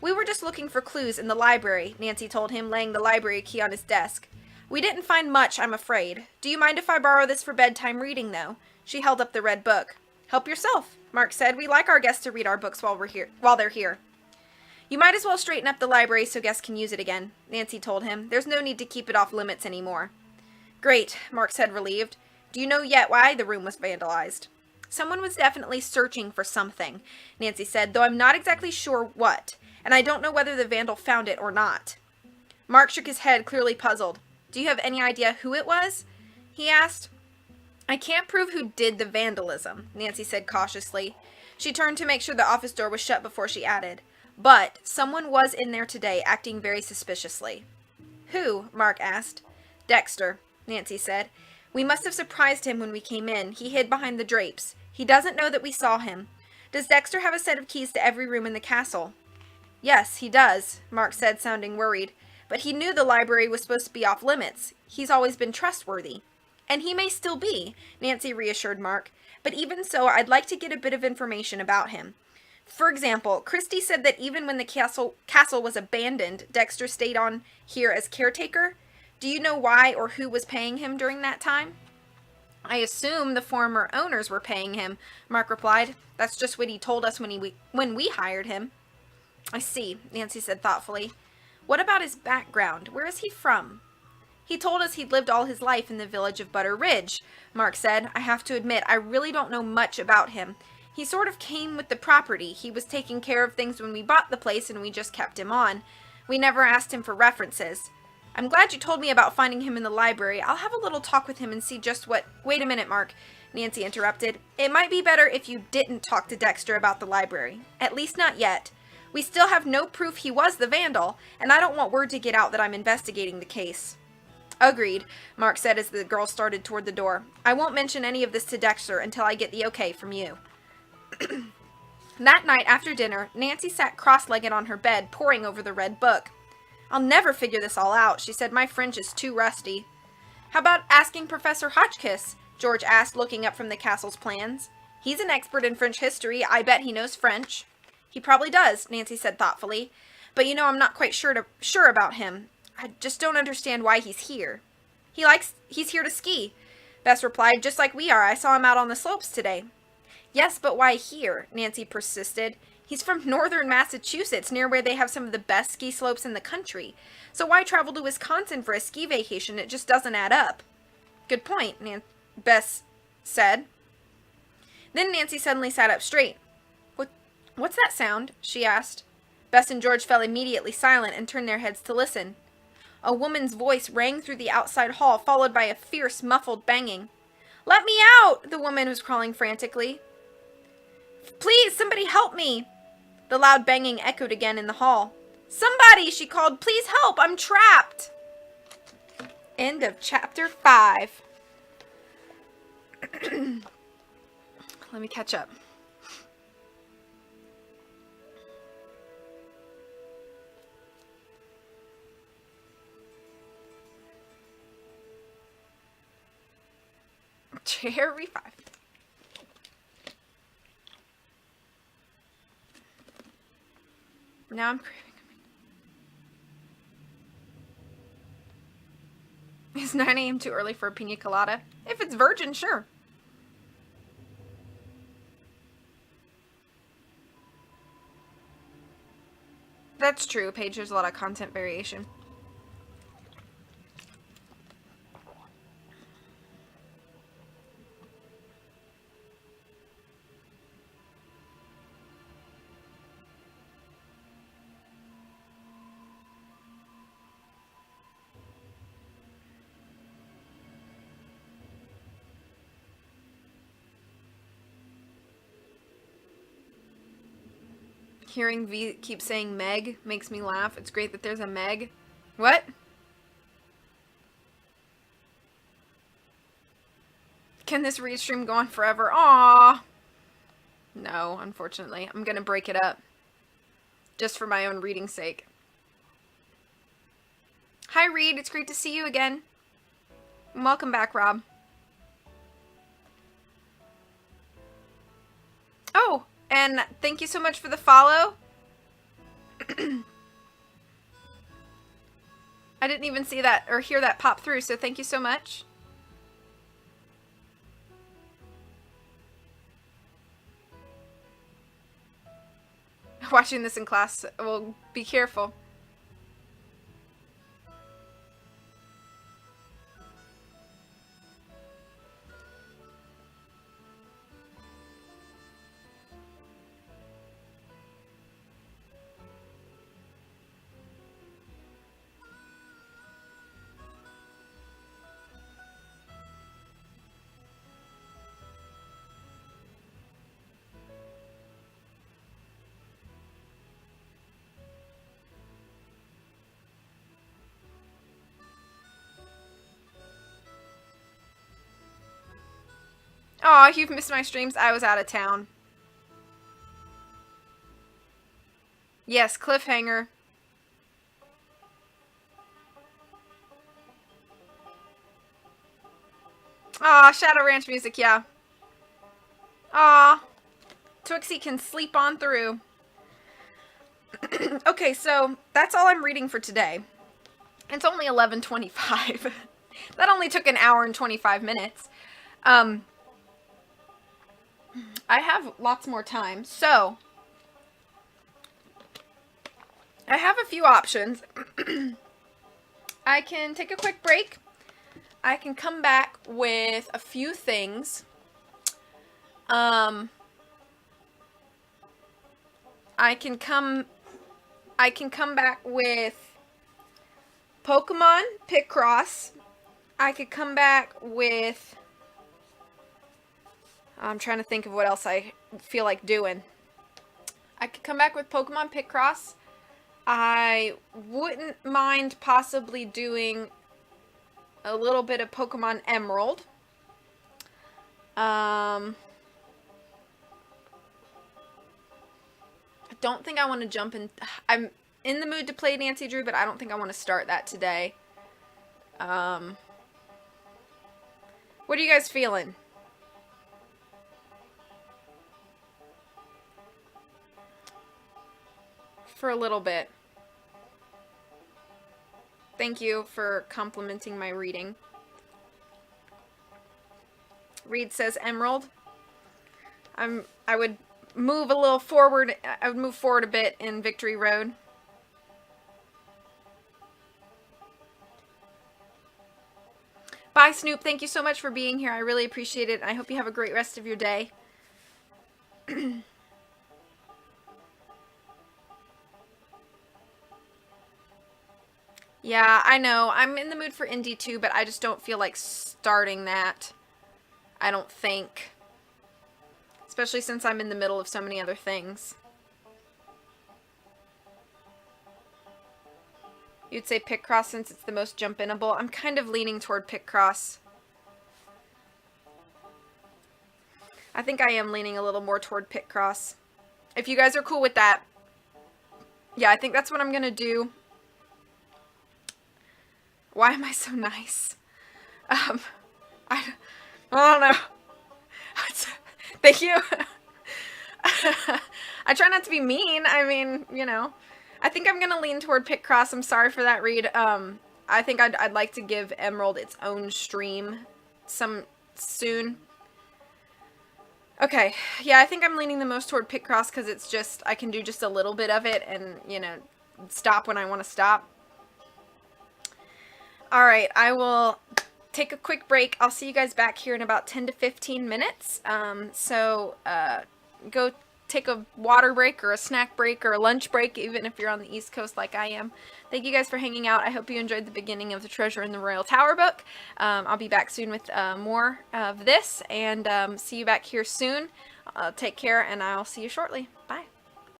"We were just looking for clues in the library," Nancy told him, laying the library key on his desk. "We didn't find much, I'm afraid. Do you mind if I borrow this for bedtime reading, though?" She held up the red book. "Help yourself," Mark said. "We like our guests to read our books while they're here." "You might as well straighten up the library so guests can use it again," Nancy told him. "There's no need to keep it off limits anymore." "Great," Mark said, relieved. "Do you know yet why the room was vandalized?" "Someone was definitely searching for something," Nancy said, "though I'm not exactly sure what, and I don't know whether the vandal found it or not." Mark shook his head, clearly puzzled. "Do you have any idea who it was?" he asked. "I can't prove who did the vandalism," Nancy said cautiously. She turned to make sure the office door was shut before she added, "But someone was in there today, acting very suspiciously." "Who?" Mark asked. "Dexter," Nancy said. "We must have surprised him when we came in. He hid behind the drapes. He doesn't know that we saw him. Does Dexter have a set of keys to every room in the castle?" "Yes, he does," Mark said, sounding worried. "But he knew the library was supposed to be off limits. He's always been trustworthy." "And he may still be," Nancy reassured Mark. "But even so, I'd like to get a bit of information about him. For example, Christy said that even when the castle was abandoned, Dexter stayed on here as caretaker. Do you know why or who was paying him during that time?" "I assume the former owners were paying him," Mark replied. "That's just what he told us when we hired him." "I see," Nancy said thoughtfully. "What about his background? Where is he from?" "He told us he'd lived all his life in the village of Butter Ridge," Mark said. "I have to admit, I really don't know much about him. He sort of came with the property. He was taking care of things when we bought the place, and we just kept him on. We never asked him for references. I'm glad you told me about finding him in the library. I'll have a little talk with him and see just what—" "Wait a minute, Mark," Nancy interrupted. "It might be better if you didn't talk to Dexter about the library. At least not yet. We still have no proof he was the vandal, and I don't want word to get out that I'm investigating the case." "Agreed," Mark said as the girls started toward the door. "I won't mention any of this to Dexter until I get the okay from you." That night after dinner, Nancy sat cross-legged on her bed, poring over the red book. "I'll never figure this all out," she said. "My French is too rusty." "How about asking Professor Hotchkiss?" George asked, looking up from the castle's plans. "He's an expert in French history. I bet he knows French." "He probably does," Nancy said thoughtfully. "But I'm not quite sure about him. I just don't understand why he's here." He's here to ski," Bess replied, "just like we are. I saw him out on the slopes today." "Yes, but why here?" Nancy persisted. "He's from northern Massachusetts, near where they have some of the best ski slopes in the country. So why travel to Wisconsin for a ski vacation? It just doesn't add up." "Good point," Bess said. Then Nancy suddenly sat up straight. "What's that sound?" she asked. Bess and George fell immediately silent and turned their heads to listen. A woman's voice rang through the outside hall, followed by a fierce, muffled banging. "Let me out!" the woman was calling frantically. "Please, somebody help me!" The loud banging echoed again in the hall. "Somebody!" she called. "Please help! I'm trapped!" End of chapter 5. Let me catch up. Cherry 5. Now I'm craving. Is 9 a.m. too early for a pina colada? If it's virgin, sure. That's true, Paige. There's a lot of content variation. Hearing V keep saying Meg makes me laugh. It's great that there's a Meg. What? Can this read stream go on forever? Aww. No, unfortunately. I'm gonna break it up. Just for my own reading's sake. Hi, Reed. It's great to see you again. Welcome back, Rob. Oh, and thank you so much for the follow. I didn't even see that or hear that pop through, so thank you so much. Watching this in class, well, be careful. Aw, you've missed my streams. I was out of town. Yes, cliffhanger. Aw, Shadow Ranch music, yeah. Aw. Twixie can sleep on through. Okay, so that's all I'm reading for today. It's only 11:25. That only took an hour and 25 minutes. I have lots more time, so I have a few options. I can take a quick break. I can come back with a few things. I can come back with Pokemon Picross. I could come back with, I'm trying to think of what else I feel like doing. I could come back with Pokemon Picross. I wouldn't mind possibly doing a little bit of Pokemon Emerald. I don't think I want to jump in. I'm in the mood to play Nancy Drew, but I don't think I want to start that today. What are you guys feeling? For a little bit. Thank you for complimenting my reading. Reed says Emerald. I would move a little forward. I would move forward a bit in Victory Road. Bye, Snoop. Thank you so much for being here. I really appreciate it. I hope you have a great rest of your day. Yeah, I know. I'm in the mood for indie too, but I just don't feel like starting that. I don't think. Especially since I'm in the middle of so many other things. You'd say Picross since it's the most jump-inable. I'm kind of leaning toward Picross. I think I am leaning a little more toward Picross. If you guys are cool with that, yeah, I think that's what I'm going to do. Why am I so nice? I, I don't know. Thank you. I try not to be mean. I mean, you know. I think I'm going to lean toward Picross. I'm sorry for that read. I think I'd like to give Emerald its own stream soon. Okay, yeah, I think I'm leaning the most toward Picross because it's just, I can do just a little bit of it and, you know, stop when I want to stop. Alright, I will take a quick break. I'll see you guys back here in about 10 to 15 minutes. Go take a water break or a snack break or a lunch break, even if you're on the East Coast like I am. Thank you guys for hanging out. I hope you enjoyed the beginning of the Treasure in the Royal Tower book. I'll be back soon with more of this, and see you back here soon. Take care, and I'll see you shortly. Bye.